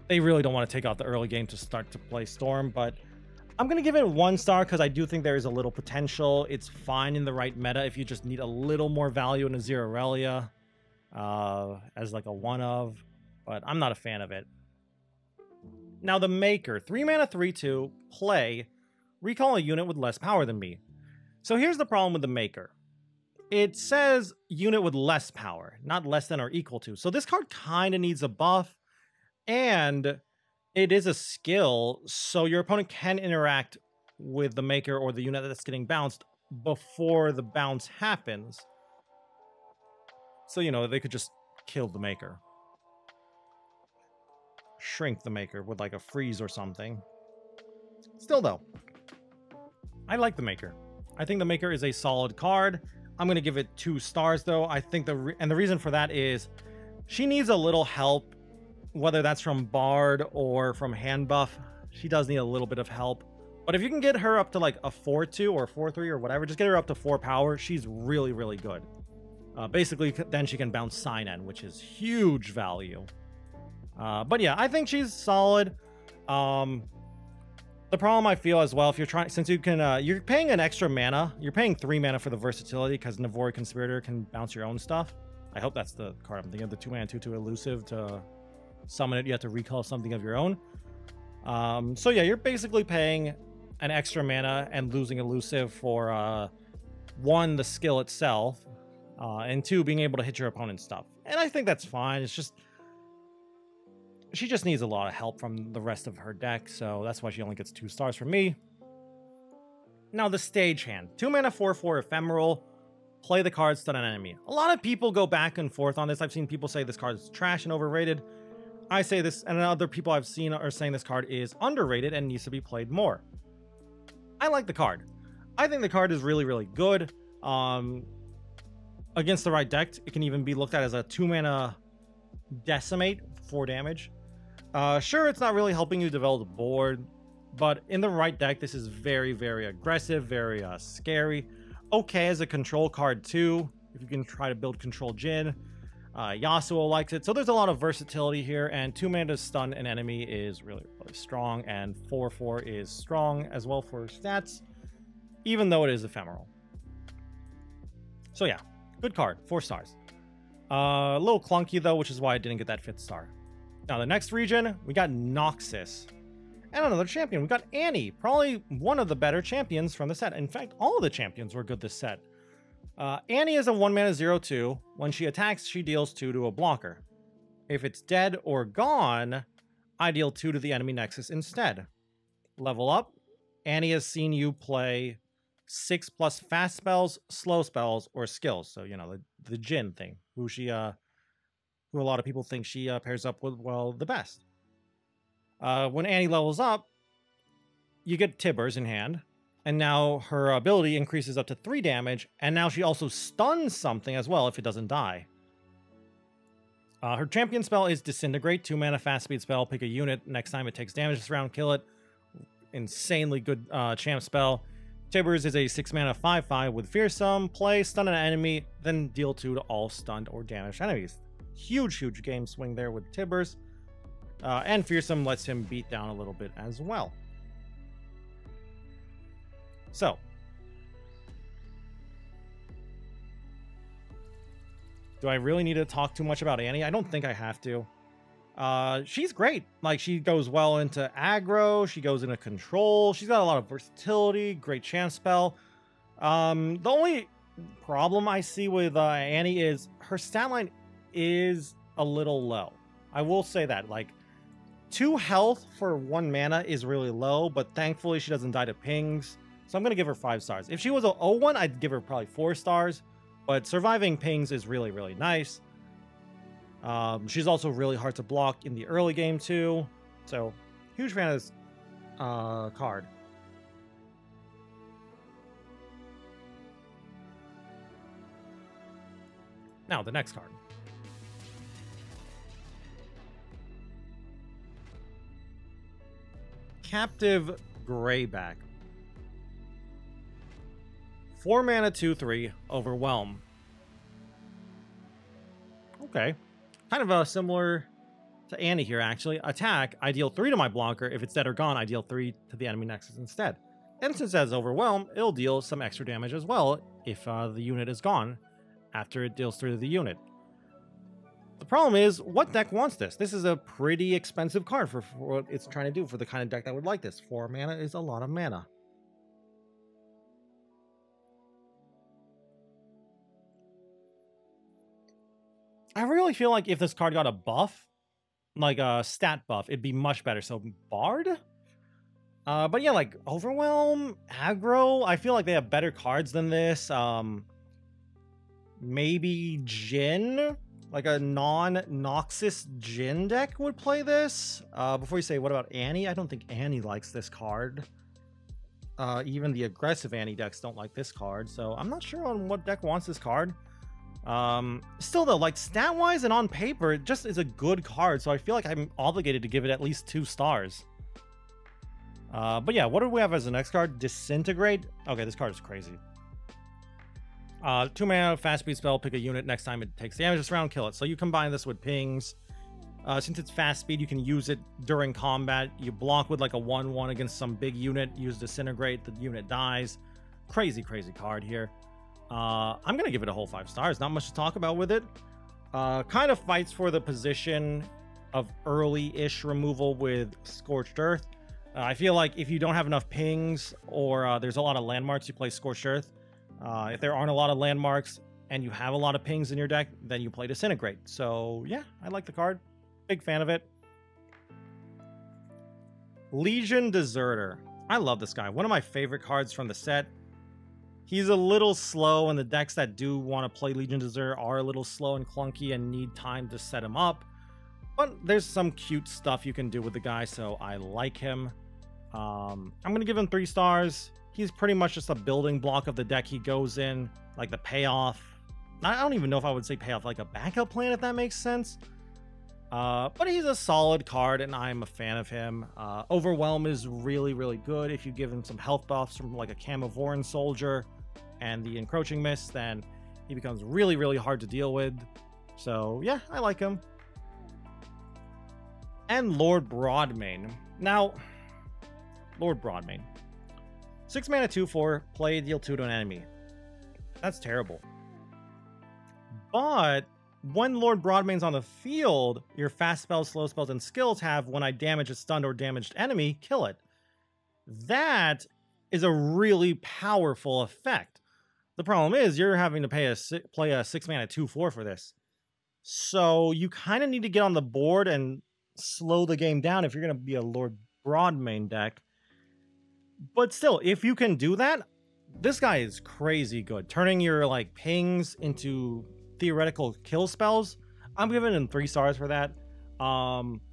really don't want to take out the early game to start to play Storm, but I'm going to give it 1 star because I do think there is a little potential. It's fine in the right meta if you just need a little more value in Azure Aurelia as like a one of, but I'm not a fan of it. Now the Maker, 3 mana 3/2, play, recall a unit with less power than me. So here's the problem with the Maker. It says unit with less power, not less than or equal to. So this card kind of needs a buff, and it is a skill, so your opponent can interact with the Maker or the unit that's getting bounced before the bounce happens. So, you know, they could just kill the Maker. Shrink the Maker with like a freeze or something. Still though, I like the Maker. I think the Maker is a solid card. I'm going to give it 2 stars though. I think the reason for that is she needs a little help, whether that's from Bard or from hand buff. She does need a little bit of help. But if you can get her up to like a 4/2 or 4/3 or whatever, just get her up to 4 power, she's really, really good. Basically, then she can bounce Sign-In, which is huge value. But yeah, I think she's solid. The problem I feel as well, if you're trying, since you can, you're paying an extra mana, you're paying 3 mana for the versatility because Navori Conspirator can bounce your own stuff. I hope that's the card I'm thinking of, the 2 mana 2/2 elusive. To summon it, you have to recall something of your own. So yeah, you're basically paying an extra mana and losing elusive for 1, the skill itself, and 2, being able to hit your opponent's stuff. And I think that's fine. It's just she just needs a lot of help from the rest of her deck, so that's why she only gets 2 stars from me. Now the Stagehand, 2 mana 4/4 ephemeral, play the card, stun an enemy. A lot of people go back and forth on this. I've seen people say this card is trash and overrated. I say this, and other people I've seen are saying this card is underrated and needs to be played more. I like the card. I think the card is really, really good. Against the right deck, it can even be looked at as a 2 mana Decimate, 4 damage. Sure, it's not really helping you develop the board, but in the right deck, this is very, very aggressive, very scary. Okay as a control card too, if you can try to build Control Jin. Yasuo likes it. So there's a lot of versatility here, and 2 mana to stun an enemy is really, really strong, and 4/4 is strong as well for stats, even though it is ephemeral. So yeah, good card, 4 stars. A little clunky though, which is why I didn't get that 5th star. Now the next region, we got Noxus. And another champion, we got Annie, probably one of the better champions from the set. In fact, all of the champions were good this set. Annie is a 1 mana 0/2. When she attacks, she deals 2 to a blocker. If it's dead or gone, I deal 2 to the enemy nexus instead. Level up, Annie has seen you play 6+ fast spells, slow spells, or skills. So, you know, the Jhin thing, who a lot of people think she pairs up with, well, the best. When Annie levels up, you get Tibbers in hand, and now her ability increases up to 3 damage, and now she also stuns something as well if it doesn't die. Her champion spell is Disintegrate, 2 mana fast speed spell, pick a unit, next time it takes damage this round, kill it. Insanely good champ spell. Tibbers is a 6 mana 5/5 with Fearsome, play, stun an enemy, then deal 2 to all stunned or damaged enemies. Huge game swing there with Tibbers. And Fearsome lets him beat down a little bit as well. So, do I really need to talk too much about Annie? I don't think I have to. She's great. Like, she goes well into aggro, she goes into control, she's got a lot of versatility, great champ spell. The only problem I see with Annie is her stat line is a little low. I will say that, like, 2 health for 1 mana is really low, but thankfully she doesn't die to pings, so I'm going to give her 5 stars. If she was a 0/1, I'd give her probably 4 stars, but surviving pings is really nice. She's also really hard to block in the early game too, so huge fan of this card. Now, the next card. Captive Greyback. 4 mana 2/3, Overwhelm. Okay. Kind of similar to Annie here, actually. Attack, I deal 3 to my blocker. If it's dead or gone, I deal 3 to the enemy nexus instead. And since it has Overwhelm, it'll deal some extra damage as well if the unit is gone after it deals 3 to the unit. The problem is, what deck wants this? This is a pretty expensive card for what it's trying to do for the kind of deck that would like this. 4 mana is a lot of mana. I really feel like if this card got a buff, like a stat buff, it'd be much better. So Bard? But yeah, like Overwhelm, Aggro, I feel like they have better cards than this. Maybe Jhin? Like a non-Noxus Jhin deck would play this. Before you say, what about Annie? I don't think Annie likes this card. Even the aggressive Annie decks don't like this card. So I'm not sure on what deck wants this card. Still though, like stat-wise and on paper, it just is a good card. So I feel like I'm obligated to give it at least 2 stars. But yeah, what do we have as the next card? Disintegrate. Okay, this card is crazy. 2 mana, fast speed spell, pick a unit, next time it takes damage this round, kill it. So you combine this with pings. Since it's fast speed, you can use it during combat. You block with like a 1/1 against some big unit, use Disintegrate, the unit dies. Crazy card here. I'm gonna give it a whole 5 stars. Not much to talk about with it. Kind of fights for the position of early-ish removal with Scorched Earth. I feel like if you don't have enough pings or there's a lot of landmarks, you play Scorched Earth. If there aren't a lot of landmarks and you have a lot of pings in your deck, then you play Disintegrate. So yeah, I like the card. Big fan of it. Legion Deserter. I love this guy. One of my favorite cards from the set. He's a little slow, and the decks that do want to play Legion Deserter are a little slow and clunky and need time to set him up. But there's some cute stuff you can do with the guy, so I like him. I'm going to give him 3 stars. He's pretty much just a building block of the deck he goes in, like the payoff. I don't even know if I would say payoff, like a backup plan, if that makes sense. But he's a solid card, and I'm a fan of him. Overwhelm is really good. If you give him some health buffs from like a Camivoran Soldier and the Encroaching Mist, then he becomes really hard to deal with. So yeah, I like him. And Lord Broadman. Now, Lord Broadman. 6 mana, 2/4, play, deal 2 to an enemy. That's terrible. But when Lord Broadman's on the field, your fast spells, slow spells, and skills have when I damage a stunned or damaged enemy, kill it. That is a really powerful effect. The problem is you're having to play a 6 mana 2/4 for this. So you kind of need to get on the board and slow the game down if you're going to be a Lord Broadman deck. But still, if you can do that, this guy is crazy good. Turning your like pings into theoretical kill spells. I'm giving him 3 stars for that.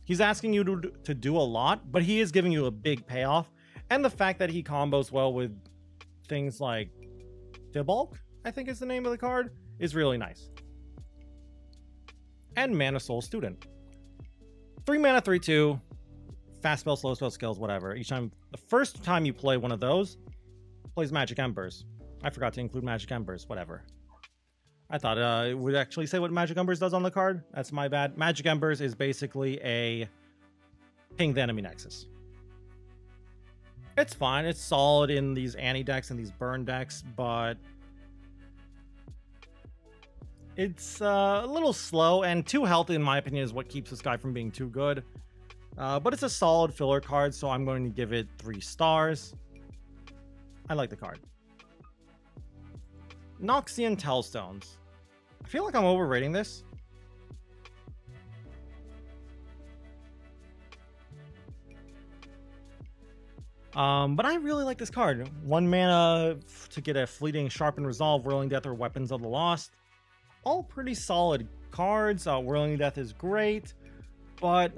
He's asking you to do a lot, but he is giving you a big payoff. And the fact that he combos well with things like Tibalt, I think is the name of the card, is really nice. And Mana Soul Student. 3 mana, 3/2. Fast spell, slow spell, skills, whatever. Each time, the first time you play one of those, plays Magic Embers. I forgot to include Magic Embers, whatever. I thought it would actually say what Magic Embers does on the card. That's my bad. Magic Embers is basically a ping the enemy nexus. It's fine. It's solid in these anti decks and these burn decks, but it's a little slow, and 2 health, in my opinion, is what keeps this guy from being too good. But it's a solid filler card, so I'm going to give it 3 stars. I like the card. Noxian Telestones. I feel like I'm overrating this. But I really like this card. 1 mana to get a fleeting Sharpen Resolve, Whirling Death, or Weapons of the Lost. All pretty solid cards. Whirling Death is great, but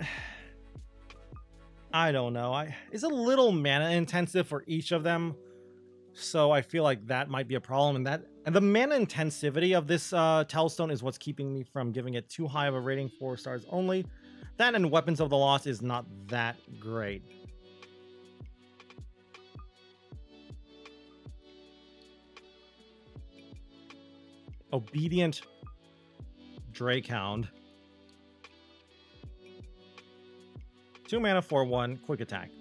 I don't know. It's a little mana intensive for each of them, so I feel like that might be a problem. And the mana intensivity of this Telestone is what's keeping me from giving it too high of a rating, 4 stars only. That and Weapons of the Lost is not that great. Obedient Drakehound. 2 mana, 4/1, quick attack.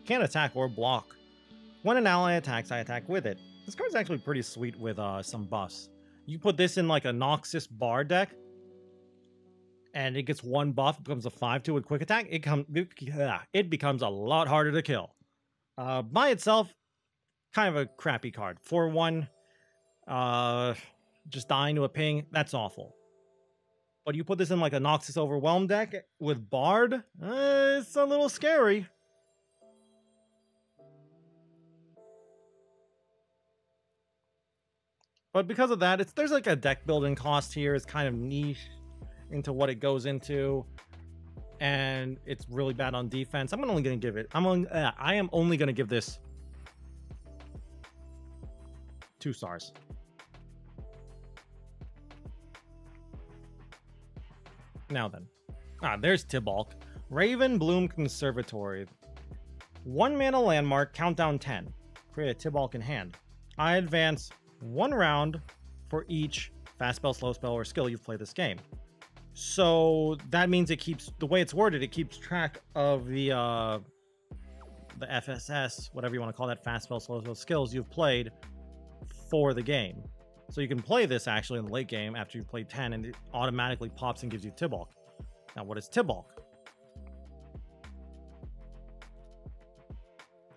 Can't attack or block. When an ally attacks, I attack with it. This card's actually pretty sweet with some buffs. You put this in like a Noxus Bar deck, and it gets 1 buff, it becomes a 5/2 with quick attack. It becomes a lot harder to kill. By itself, kind of a crappy card. 4/1, just dying to a ping, that's awful. But you put this in like a Noxus Overwhelm deck with Bard, it's a little scary. But because of that, there's like a deck building cost here. It's kind of niche into what it goes into, and it's really bad on defense. I am only going to give this 2 stars. Now then. There's Tibalt. Raven Bloom Conservatory. 1 mana landmark, countdown 10. Create a Tibalt in hand. I advance 1 round for each fast spell, slow spell, or skill you've played this game. So that means it keeps, the way it's worded, it keeps track of the FSS, whatever you want to call that, fast spell, slow spell skills you've played for the game. So you can play this actually in the late game after you've played 10, and it automatically pops and gives you Tibalt. Now, what is Tibalt?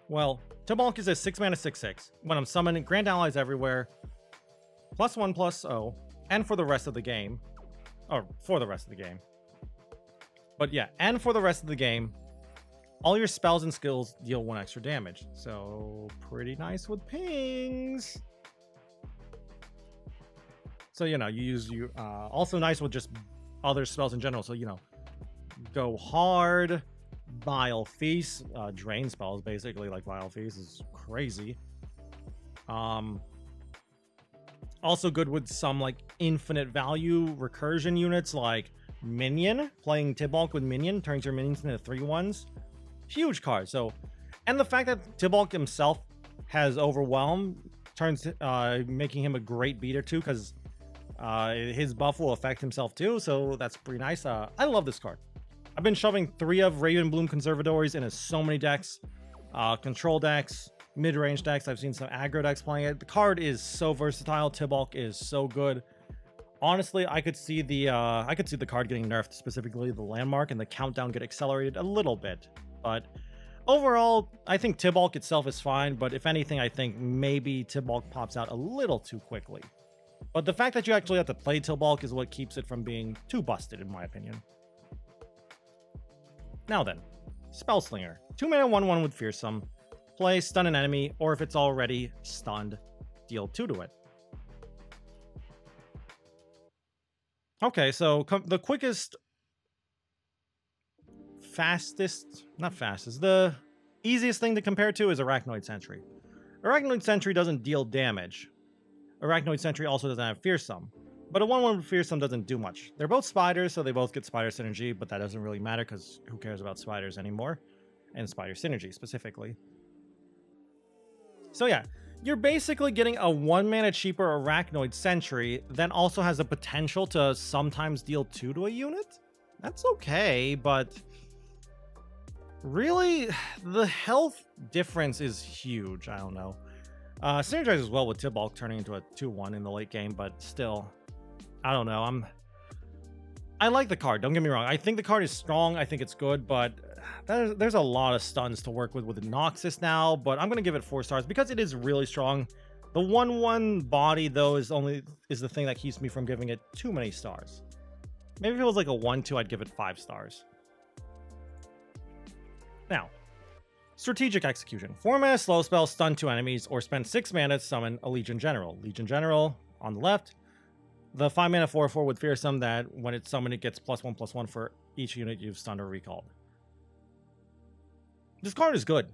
Well, Tibalt is a 6 mana 6/6. When I'm summoning, grant allies everywhere, +1/+0, and for the rest of the game. Or for the rest of the game. But yeah, and for the rest of the game, all your spells and skills deal 1 extra damage. So pretty nice with pings. So, you know, also nice with just other spells in general. So, you know, go hard, Vile Feast, drain spells, basically, like Vile Feast is crazy. Also good with some, like, infinite value recursion units, like Minion. Playing Tibalt with Minion turns your minions into 3/1s. Huge card. So, and the fact that Tibalt himself has Overwhelm turns, making him a great beater, too, because His buff will affect himself too, so that's pretty nice. I love this card. I've been shoving 3 of Ravenbloom Conservatories into so many decks. Control decks, mid-range decks. I've seen some aggro decks playing it. The card is so versatile. Tibalt is so good. Honestly, I could see the card getting nerfed, specifically the landmark, and the countdown get accelerated a little bit. But overall, I think Tibalt itself is fine, but if anything, I think maybe Tibalt pops out a little too quickly. But the fact that you actually have to play Tibalt is what keeps it from being too busted, in my opinion. Now then, Spellslinger. 2-mana 1/1 with Fearsome. Play, stun an enemy, or if it's already stunned, deal 2 to it. Okay, so the quickest, the easiest thing to compare to is Arachnoid Sentry. Arachnoid Sentry doesn't deal damage. Arachnoid Sentry also doesn't have Fearsome. But a 1/1 with Fearsome doesn't do much. They're both spiders, so they both get spider synergy, but that doesn't really matter because who cares about spiders anymore? And spider synergy, specifically. So yeah, you're basically getting a 1-mana cheaper Arachnoid Sentry that also has the potential to sometimes deal 2 to a unit? That's okay, but really, the health difference is huge. I don't know. Synergizes well with Tibalt turning into a 2/1 in the late game, but still, I don't know. I like the card, don't get me wrong. I think the card is strong, I think it's good, but there's a lot of stuns to work with Noxus now, but I'm going to give it 4 stars because it is really strong. The 1/1 body, though, is the thing that keeps me from giving it too many stars. Maybe if it was like a 1/2, I'd give it 5 stars. Now, Strategic Execution. 4-mana slow spell, stun 2 enemies, or spend 6 mana to summon a Legion General. Legion General on the left. The 5-mana 4/4 with Fearsome that when it's summoned, it gets +1/+1 for each unit you've stunned or recalled. This card is good.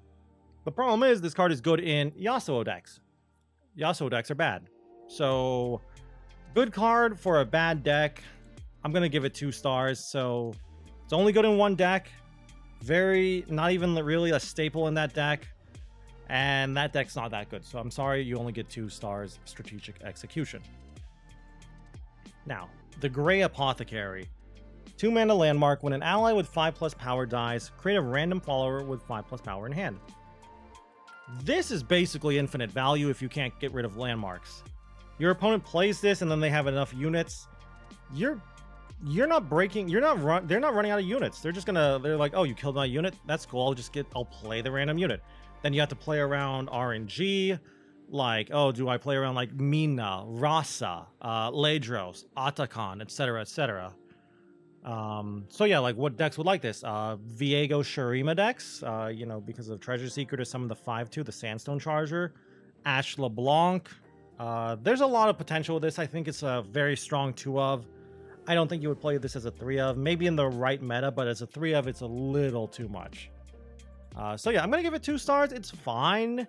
The problem is this card is good in Yasuo decks. Yasuo decks are bad. So, good card for a bad deck. I'm going to give it 2 stars. So, it's only good in one deck. Not even really a staple in that deck. And that deck's not that good. So, I'm sorry, you only get 2 stars Strategic Execution. Now, the Gray Apothecary. 2-mana landmark. When an ally with 5+ power dies, create a random follower with 5+ power in hand. This is basically infinite value if you can't get rid of landmarks. Your opponent plays this and then they have enough units. They're not running out of units. They're like, oh, you killed my unit? That's cool. I'll play the random unit. Then you have to play around RNG. Like, oh, do I play around like Mina, Rasa, Ledros, Atakan, etc., etc. So yeah, like what decks would like this? Viego Shurima decks, because of Treasure Seeker to summon the 5/2, the Sandstone Charger. Ash LeBlanc. There's a lot of potential with this. I think it's a very strong 2-of. I don't think you would play this as a 3-of. Maybe in the right meta, but as a 3-of, it's a little too much. So yeah, I'm going to give it 2 stars. It's fine.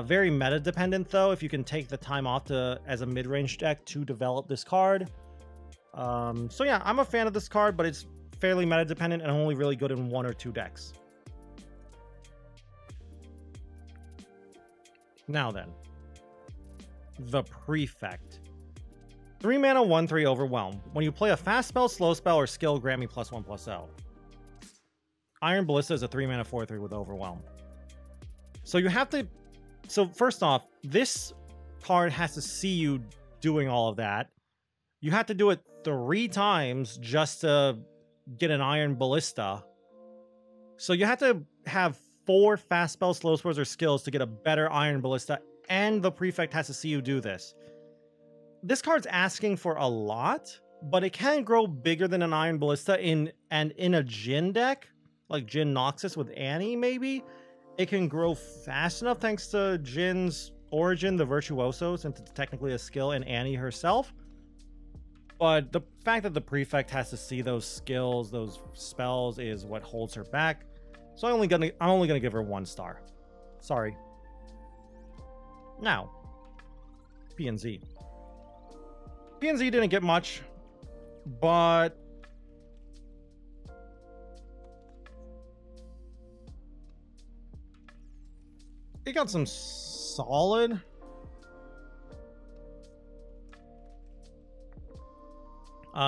Very meta dependent though, if you can take the time off as a mid-range deck to develop this card. So yeah, I'm a fan of this card, but it's fairly meta dependent and only really good in 1 or 2 decks. Now then, the Prefect. 3-mana 1/3 Overwhelm. When you play a fast spell, slow spell, or skill, grant me +1/+0. Iron Ballista is a 3-mana 4/3 with Overwhelm. So you have to... So first off, this card has to see you doing all of that. You have to do it 3 times just to get an Iron Ballista. So you have to have 4 fast spells, slow spells, or skills to get a better Iron Ballista, and the Prefect has to see you do this. This card's asking for a lot, but it can grow bigger than an Iron Ballista in a Jhin deck, like Jhin Noxus with Annie, maybe. It can grow fast enough thanks to Jin's origin, the Virtuoso, since it's technically a skill, and Annie herself. But the fact that the Prefect has to see those skills, those spells, is what holds her back. So I'm only gonna give her 1 star. Sorry. Now, PNZ. PNZ didn't get much, but it got some solid.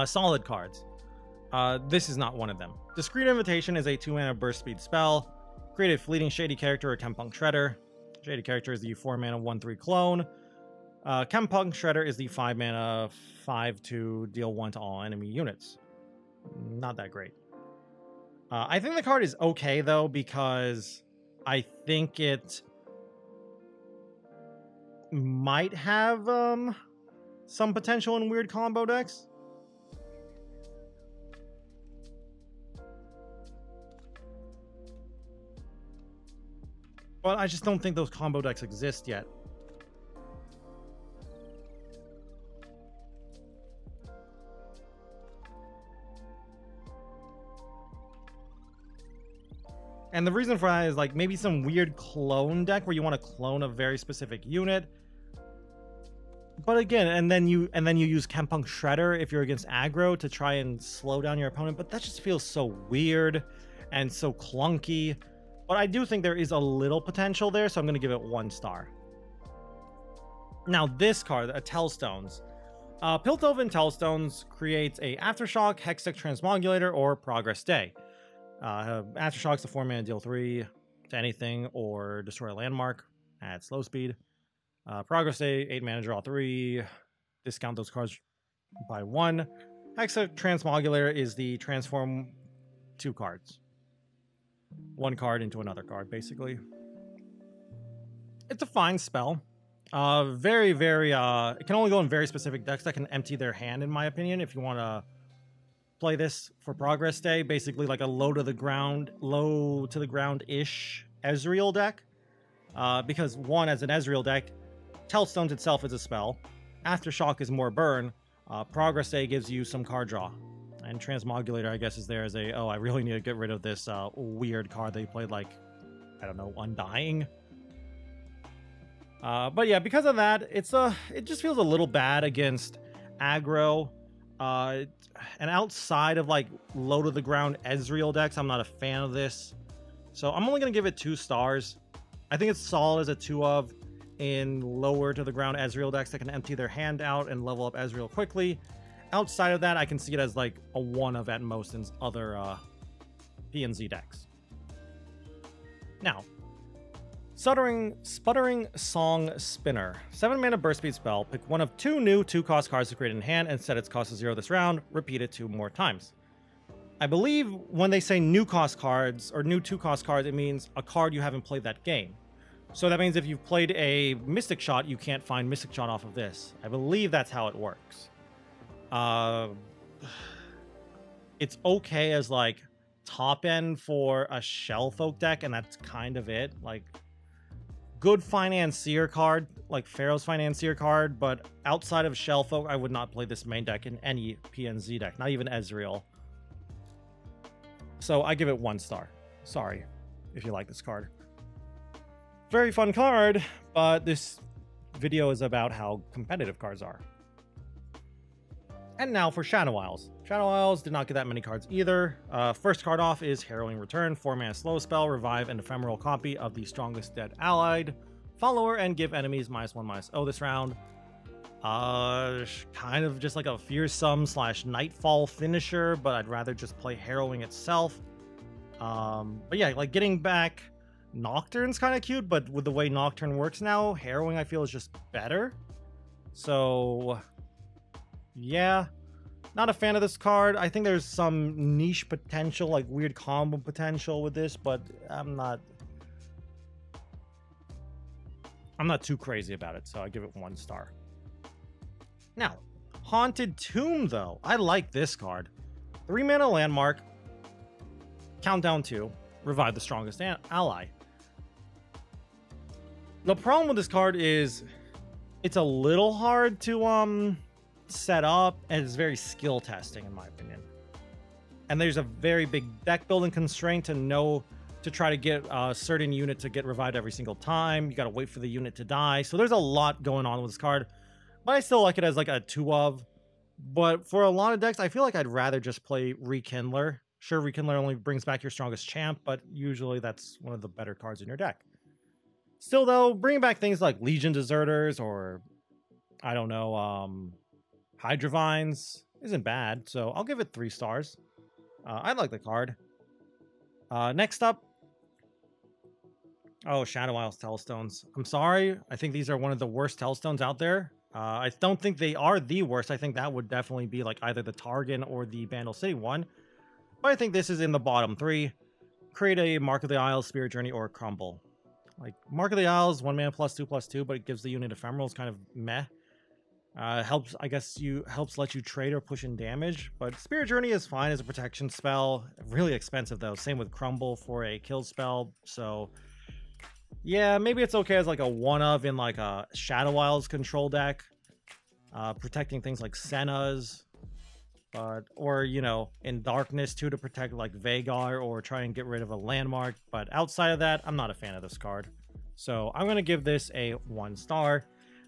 Solid cards. This is not one of them. Discreet Invitation is a 2-mana burst speed spell. Create a fleeting Shady Character or Chempunk Shredder. Shady Character is the 4-mana 1/3 clone. Chempunk Shredder is the 5-mana 5/2 deal 1 to all enemy units. Not that great. I think the card is okay though, because I think it might have some potential in weird combo decks. But I just don't think those combo decks exist yet. And the reason for that is like maybe some weird clone deck where you want to clone a very specific unit. But again, and then you use Chempunk Shredder if you're against aggro to try and slow down your opponent, but that just feels so weird and so clunky. But I do think there is a little potential there, so I'm going to give it 1 star. Now this card, Telestones. Piltover Telestones creates a Aftershock, Hextech Transmogulator, or Progress Day. Aftershock's a 4-mana deal 3 to anything or destroy a landmark at slow speed. Progress Day, 8-mana draw 3. Discount those cards by 1. Hextech Transmogulator is the transform 2 cards. 1 card into another card, basically. It's a fine spell. Very, very, it can only go in very specific decks that can empty their hand, in my opinion, if you want to play this for Progress Day. Basically like a low to the ground-ish Ezreal deck. Because one, as an Ezreal deck, Telestones itself is a spell. Aftershock is more burn. Progress Day gives you some card draw. And Transmogulator, I guess, is there as a, oh, I really need to get rid of this weird card they played, like, I don't know, Undying. But yeah, because of that, it just feels a little bad against aggro. And outside of, like, low-to-the-ground Ezreal decks, I'm not a fan of this. So I'm only going to give it 2 stars. I think it's solid as a 2 of in lower-to-the-ground Ezreal decks that can empty their hand out and level up Ezreal quickly. Outside of that, I can see it as like a 1 of at most in other PNZ decks. Now, Sputtering Song Spinner. 7-mana burst speed spell. Pick one of 2 new 2-cost cards to create in hand and set its cost to 0 this round. Repeat it 2 more times. I believe when they say new cost cards or new 2-cost cards, it means a card you haven't played that game. So that means if you've played a Mystic Shot, you can't find Mystic Shot off of this. I believe that's how it works. It's okay as like top end for a Shellfolk deck, and that's kind of it. Like, good Financier card, like Pharaoh's Financier card, but outside of Shellfolk, I would not play this main deck in any PNZ deck, not even Ezreal. So I give it 1 star. Sorry if you like this card. Very fun card, but this video is about how competitive cards are. And now for Shadow Isles. Shadow Isles did not get that many cards either. First card off is Harrowing Return, 4-mana slow spell, revive an ephemeral copy of the strongest dead allied follower and give enemies -1/-0 this round. Kind of just like a fearsome / Nightfall finisher, but I'd rather just play Harrowing itself. But yeah, like getting back Nocturne's kind of cute, but with the way Nocturne works now, Harrowing I feel is just better. So yeah, not a fan of this card. I think there's some niche potential, like weird combo potential with this, but I'm not too crazy about it, so I give it 1 star. Now, Haunted Tomb, though. I like this card. 3-mana landmark, countdown 2, revive the strongest ally. The problem with this card is it's a little hard to set up, and it's very skill testing in my opinion. And there's a very big deck building constraint to know to try to get a certain unit to get revived every single time. You got to wait for the unit to die. So there's a lot going on with this card, but I still like it as like a 2 of. But for a lot of decks, I feel like I'd rather just play Rekindler. Sure, Rekindler only brings back your strongest champ, but usually that's one of the better cards in your deck. Still though, bringing back things like Legion Deserters or I don't know, Hydravines isn't bad, so I'll give it 3 stars. I like the card. Next up, oh, Shadow Isles Telestones. I'm sorry, I think these are one of the worst Telestones out there. I don't think they are the worst. I think that would definitely be like either the Targon or the Vandal City one. But I think this is in the bottom 3. Create a Mark of the Isles, Spirit Journey, or Crumble. Like, Mark of the Isles, 1 mana +2/+2, but it gives the unit ephemeral. It's kind of meh. Helps, I guess, helps let you trade or push in damage. But Spirit Journey is fine as a protection spell. Really expensive, though. Same with Crumble for a kill spell. So, yeah, maybe it's okay as like a one-of in like a Shadow Isles control deck. Protecting things like Senna's. Or, you know, in Darkness too, to protect like Vagar or try and get rid of a landmark. But outside of that, I'm not a fan of this card. So I'm going to give this a 1 star.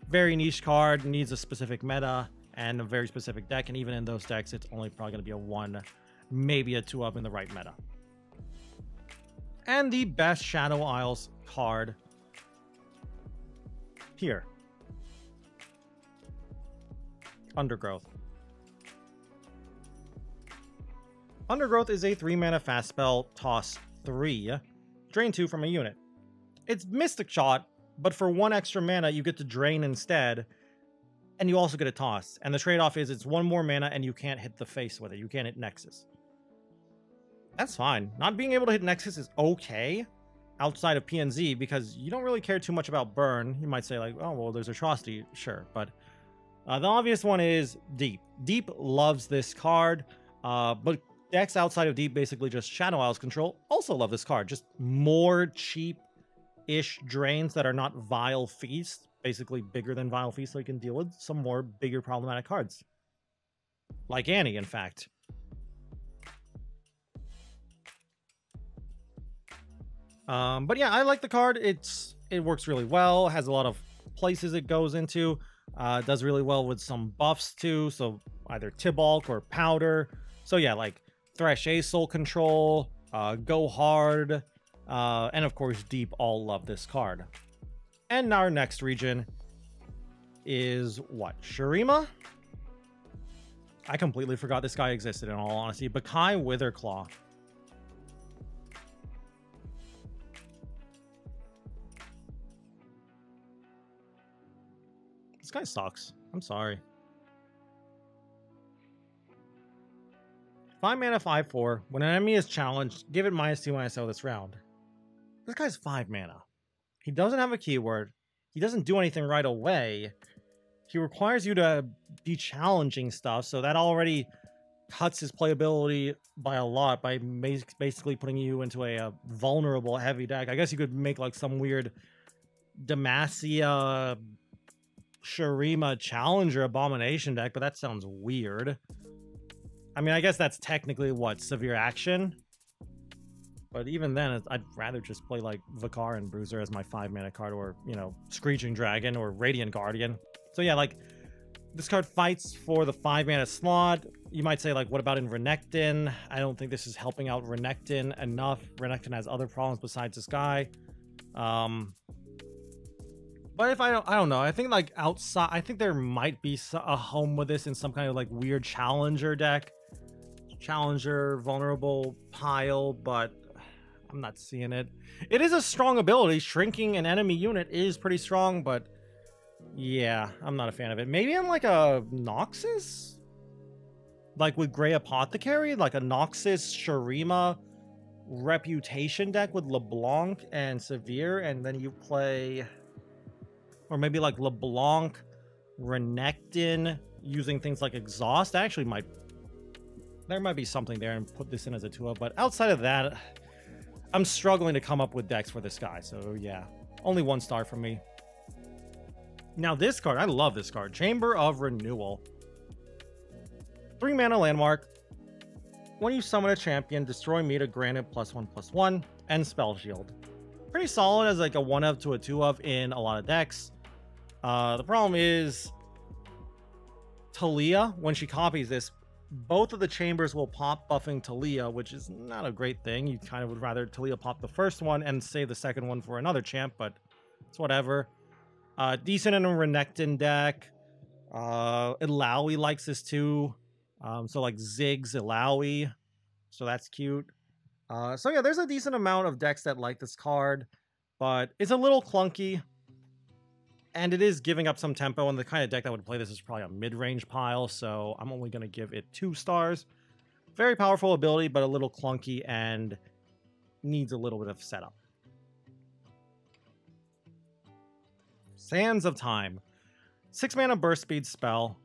Very niche card, needs a specific meta and a very specific deck. And even in those decks, it's only probably going to be a 1, maybe a 2 up in the right meta. And the best Shadow Isles card here. Undergrowth. Undergrowth is a 3 mana fast spell, toss 3, drain 2 from a unit. It's Mystic Shot, but for 1 extra mana, you get to drain instead, and you also get a toss. And the trade-off is it's 1 more mana and you can't hit the face with it. You can't hit Nexus. That's fine. Not being able to hit Nexus is okay outside of PNZ because you don't really care too much about burn. You might say like, oh, well, there's Atrocity, sure. But the obvious one is Deep. Deep loves this card, but decks outside of Deep, basically just Shadow Isles control, also love this card. Just more cheap-ish drains that are not Vile Feast, basically bigger than Vile Feast, so you can deal with some more bigger problematic cards. Like Annie, in fact. But yeah, I like the card. It works really well, has a lot of places it goes into, does really well with some buffs too, so either Tibalt or Powder. So yeah, like Thresh Soul control, Go Hard, and of course Deep all love this card. And our next region is what? Shurima? I completely forgot this guy existed in all honesty. Bakai Witherclaw. This guy sucks. I'm sorry. 5 mana, 5/4. When an enemy is challenged, give it -2/-0 this round. This guy's 5 mana. He doesn't have a keyword. He doesn't do anything right away. He requires you to be challenging stuff, so that already cuts his playability by a lot by basically putting you into a vulnerable heavy deck. I guess you could make like some weird Demacia Shurima Challenger Abomination deck, but that sounds weird. I mean, I guess that's technically what, severe action? But even then, I'd rather just play like Vakar and Bruiser as my 5 mana card, or, you know, Screeching Dragon or Radiant Guardian. So yeah, like, this card fights for the 5 mana slot. You might say, like, what about in Renekton? I don't think this is helping out Renekton enough. Renekton has other problems besides this guy. But if I don't know. I think like outside, I think there might be a home with this in some kind of like weird challenger deck. Challenger, vulnerable pile, but I'm not seeing it. It is a strong ability. Shrinking an enemy unit is pretty strong, but yeah, I'm not a fan of it. Maybe in like a Noxus? Like with Grey Apothecary? Like a Noxus Shurima Reputation deck with LeBlanc and Severe, and then you play... Or maybe like LeBlanc, Renekton, using things like Exhaust. Actually, there might be something there, and put this in as a 2-up. But outside of that, I'm struggling to come up with decks for this guy. So yeah, only 1 star from me. Now this card, I love this card. Chamber of Renewal. 3 mana landmark. When you summon a champion, destroy meter granted +1/+1 and spell shield. Pretty solid as like a 1-of to a 2-of in a lot of decks. The problem is Talia, when she copies this, both of the chambers will pop buffing Talia, which is not a great thing. You kind of would rather Talia pop the first one and save the second one for another champ, but it's whatever. Decent in a Renekton deck. Illaoi likes this too. So like Ziggs, Illaoi. So that's cute. So yeah, there's a decent amount of decks that like this card, but it's a little clunky. And it is giving up some tempo, and the kind of deck that would play this is probably a mid-range pile, so I'm only going to give it 2 stars. Very powerful ability, but a little clunky and needs a little bit of setup. Sands of Time. 6 mana burst speed spell.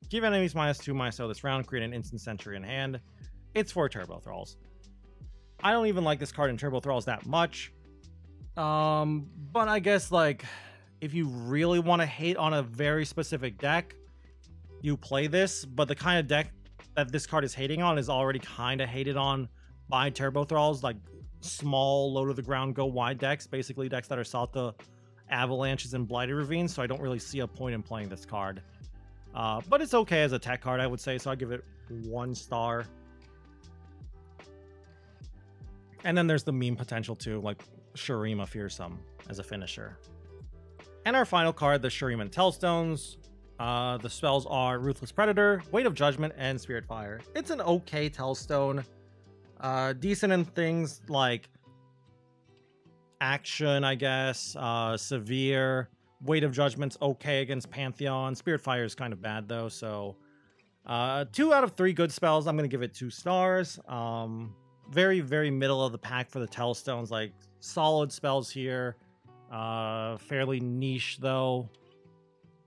Give enemies -2/-0 this round, create an instant sentry in hand. It's for Turbo Thralls. I don't even like this card in Turbo Thralls that much. But I guess, like, if you really want to hate on a very specific deck, you play this. But the kind of deck that this card is hating on is already kind of hated on by Turbo Thralls, like small, low-to-the-ground, go-wide decks. Basically, decks that are Salta Avalanches and Blighted Ravines, so I don't really see a point in playing this card. But it's okay as a tech card, I would say, so I give it 1 star. And then there's the meme potential too, like Shurima Fearsome as a finisher. And our final card, the Shuriman Telestones. The spells are Ruthless Predator, Weight of Judgment, and Spirit Fire. It's an okay Telestone. Decent in things like Action, I guess. Severe. Weight of Judgment's okay against Pantheon. Spirit Fire is kind of bad though, so 2 out of 3 good spells. I'm going to give it 2 stars. Very, very middle of the pack for the Telestones. Like, solid spells here. Fairly niche, though.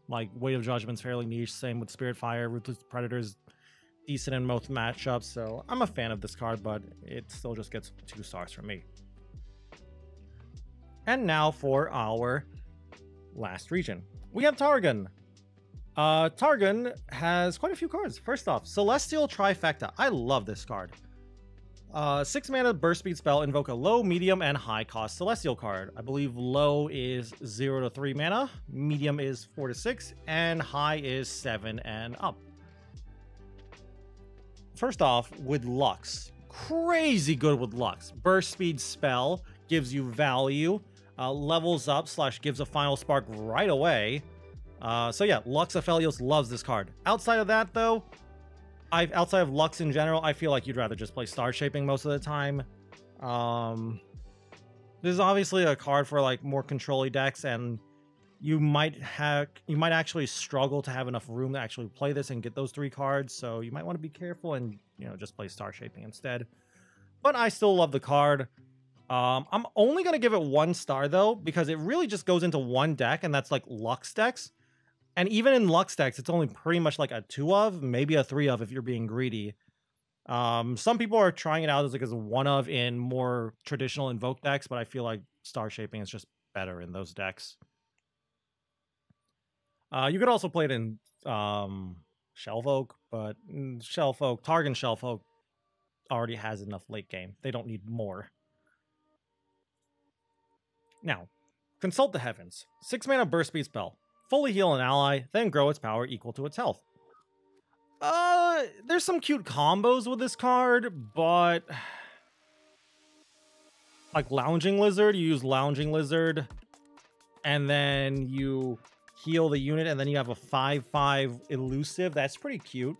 Like, Weight of Judgment's fairly niche. Same with Spirit Fire. Ruthless Predator's decent in most matchups. So, I'm a fan of this card, but it still just gets 2 stars from me. And now for our last region. We have Targon. Targon has quite a few cards. First off, Celestial Trifecta. I love this card. 6 mana burst speed spell, invoke a low, medium, and high cost Celestial card. I believe low is 0 to 3 mana, medium is 4 to 6, and high is 7 and up. First off, with Lux. Crazy good with Lux. Burst speed spell, gives you value, levels up / gives a final spark right away. So yeah, Lux Aphelios loves this card. Outside of that though, outside of Lux in general, I feel like you'd rather just play Star Shaping most of the time. This is obviously a card for like more control-y decks, and you might actually struggle to have enough room to actually play this and get those 3 cards. So you might want to be careful and, you know, just play Star Shaping instead. But I still love the card. I'm only gonna give it 1 star though, because it really just goes into one deck, and that's like Lux decks. And even in Lux decks, it's only pretty much like a 2 of, maybe a 3 of if you're being greedy. Some people are trying it out as like a 1 of in more traditional Invoke decks, but I feel like Star Shaping is just better in those decks. You could also play it in Shelvoke, but Targon Shelvoke already has enough late game. They don't need more. Now, Consult the Heavens. 6 mana burst speed spell. Fully heal an ally, then grow its power equal to its health. There's some cute combos with this card, but like Lounging Lizard, you use Lounging Lizard, and then you heal the unit, and then you have a 5/5 elusive. That's pretty cute.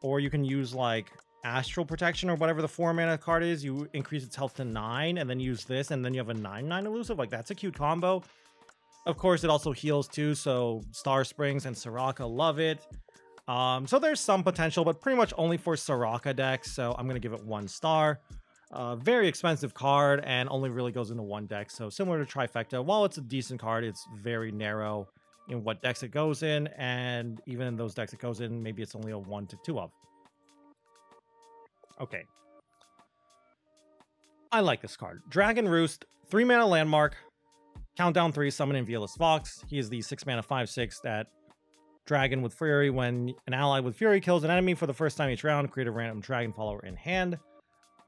Or you can use like Astral Protection or whatever the 4 mana card is. You increase its health to 9, and then use this, and then you have a 9/9 elusive. Like, that's a cute combo. Of course, it also heals too, so Star Springs and Soraka love it. So there's some potential, but pretty much only for Soraka decks, so I'm going to give it 1 star. Very expensive card, and only really goes into one deck, so similar to Trifecta. While it's a decent card, it's very narrow in what decks it goes in, and even in those decks it goes in, maybe it's only a 1 to 2 of. Okay. I like this card. Dragon Roost, 3 mana landmark, countdown 3, summon in Violus Fox. He is the 6 mana 5/6 that Dragon with Fury. When an ally with Fury kills an enemy for the first time each round, create a random dragon follower in hand.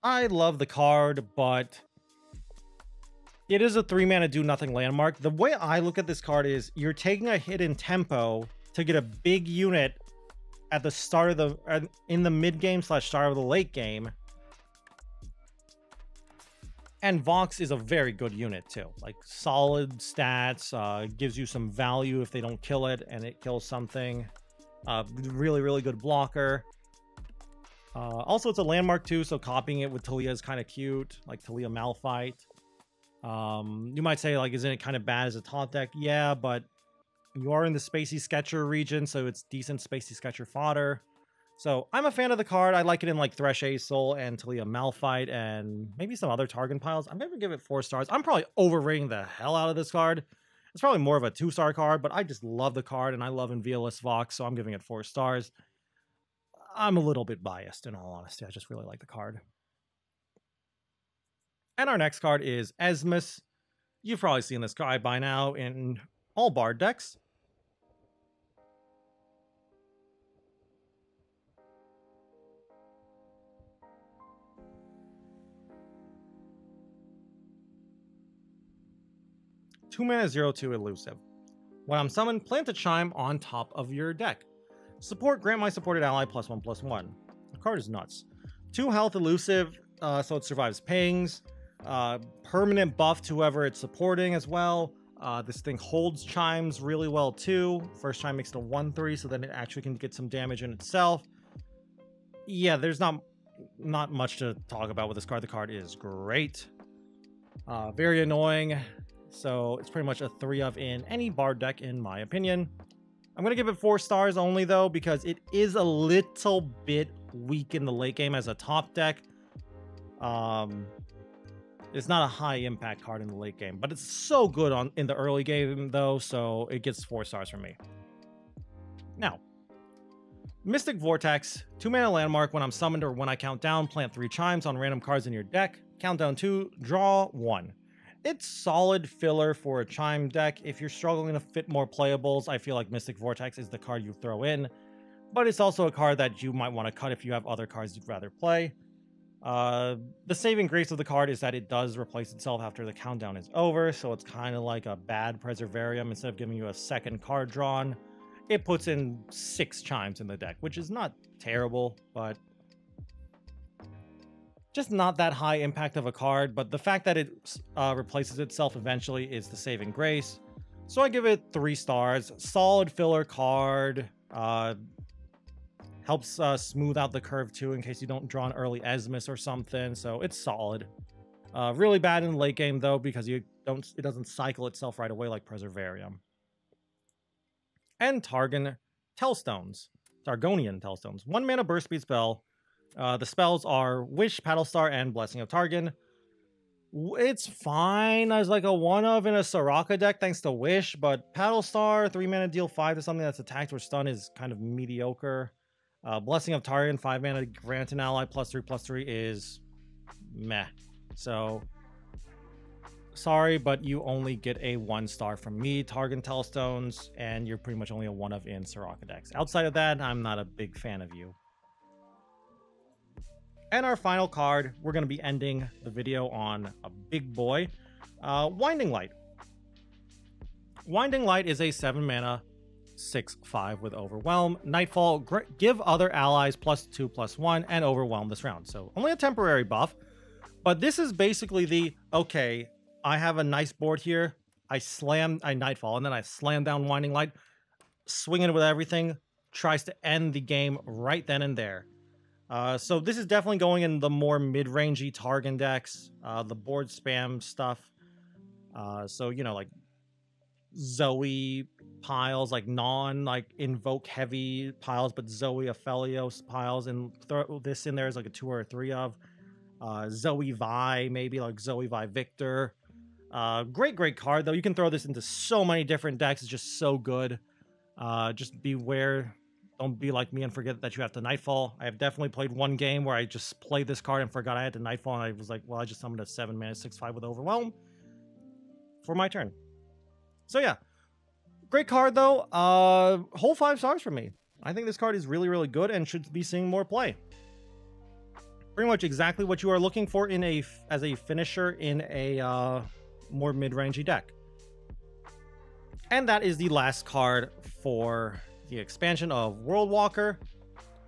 I love the card, but it is a 3 mana do nothing landmark. The way I look at this card is you're taking a hit in tempo to get a big unit at the start of in the mid game / start of the late game. And Vox is a very good unit too. Like solid stats, gives you some value if they don't kill it and it kills something. Really, really good blocker. Also, it's a landmark too, so copying it with Talia is kind of cute, like Talia Malphite. You might say, like, isn't it kind of bad as a top deck? Yeah, but you are in the Spacey Sketcher region, so it's decent Spacey Sketcher fodder. So I'm a fan of the card. I like it in like Thresh Soul and Talia Malphite and maybe some other Targon piles. I'm going to give it 4 stars. I'm probably overrating the hell out of this card. It's probably more of a 2-star card, but I just love the card and I love Envialist Vox, so I'm giving it 4 stars. I'm a little bit biased, in all honesty. I just really like the card. And our next card is Esmus. You've probably seen this card by now in all Bard decks. Two mana 0/2 elusive. When I'm summoned, plant a Chime on top of your deck. Support, grant my supported ally +1/+1. The card is nuts. 2 health elusive, so it survives pings. Permanent buff to whoever it's supporting as well. This thing holds chimes really well too. First chime makes it a 1/3, so then it actually can get some damage in itself. Yeah, there's not much to talk about with this card. The card is great. Very annoying. So it's pretty much a 3 of in any Bard deck, in my opinion. I'm going to give it 4 stars only, though, because it is a little bit weak in the late game as a top deck. It's not a high impact card in the late game, but it's so good in the early game, though, so it gets 4 stars from me. Now, Mystic Vortex, 2 mana landmark. When I'm summoned or when I count down, plant 3 chimes on random cards in your deck. Countdown 2, draw 1. It's solid filler for a Chime deck. If you're struggling to fit more playables, I feel like Mystic Vortex is the card you throw in. But it's also a card that you might want to cut if you have other cards you'd rather play. The saving grace of the card is that it does replace itself after the countdown is over, so it's kind of like a bad Preservarium. Instead of giving you a second card drawn, it puts in 6 chimes in the deck, which is not terrible, but just not that high impact of a card. But the fact that it replaces itself eventually is the saving grace. So I give it 3 stars. Solid filler card. Helps smooth out the curve too in case you don't draw an early Esmus or something. So it's solid. Really bad in the late game though, because it doesn't cycle itself right away like Preservarium. And Targonian Telestones. 1 mana burst speed spell. The spells are Wish, Paddlestar, and Blessing of Targon. It's fine as like a 1-of in a Soraka deck thanks to Wish, but Paddlestar, 3 mana deal 5 to something that's attacked or stun is kind of mediocre. Blessing of Targon, 5 mana grant an ally +3/+3 is meh. So sorry, but you only get a 1 star from me, Targon Telestones, and you're pretty much only a 1-of in Soraka decks. Outside of that, I'm not a big fan of you. And our final card, we're going to be ending the video on a big boy, Winding Light. Winding Light is a 7 mana 6/5 with Overwhelm. Nightfall, give other allies +2/+1 and overwhelm this round. So only a temporary buff, but this is basically the, okay, I have a nice board here. I Nightfall, and then I slam down Winding Light, swing it with everything, tries to end the game right then and there. So this is definitely going in the more mid-rangey Targon decks, the board spam stuff. So, you know, like Zoe piles, like invoke heavy piles, but Zoe Aphelios piles, and throw this in there as like a 2 or a 3 of. Zoe Vi, maybe like Zoe Vi Victor. Great card, though. You can throw this into so many different decks. It's just so good. Just beware. Don't be like me and forget that you have to Nightfall. I have definitely played one game where I just played this card and forgot I had to Nightfall, and I was like, well, I just summoned a 7 mana 6/5 with Overwhelm for my turn. So yeah, great card though. Whole 5 stars for me. I think this card is really good and should be seeing more play. Pretty much exactly what you are looking for in as a finisher in a more mid-rangey deck. And that is the last card for the expansion of Worldwalker.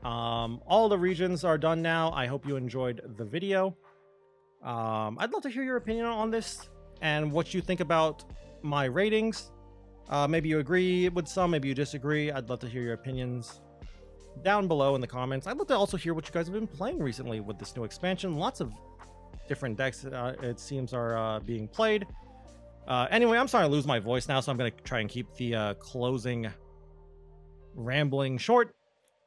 All the regions are done now. I hope you enjoyed the video. I'd love to hear your opinion on this and what you think about my ratings. Maybe you agree with some, maybe you disagree. I'd love to hear your opinions down below in the comments. I'd love to also hear what you guys have been playing recently with this new expansion. Lots of different decks, it seems, are being played. Anyway, I'm starting to lose my voice now, so I'm going to try and keep the closing rambling short.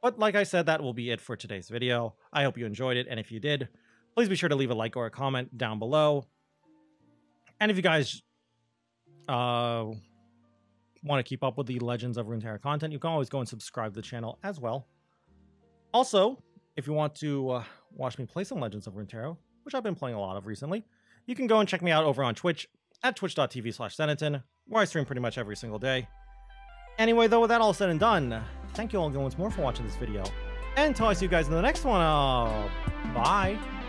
But like I said, that will be it for today's video. I hope you enjoyed it, and if you did, please be sure to leave a like or a comment down below. And if you guys want to keep up with the Legends of Runeterra content, you can always go and subscribe to the channel as well. Also, if you want to watch me play some Legends of Runeterra, which I've been playing a lot of recently, you can go and check me out over on Twitch at twitch.tv/Zenaton, where I stream pretty much every single day. Anyway, though, with that all said and done, thank you all again once more for watching this video. And until I see you guys in the next one, bye!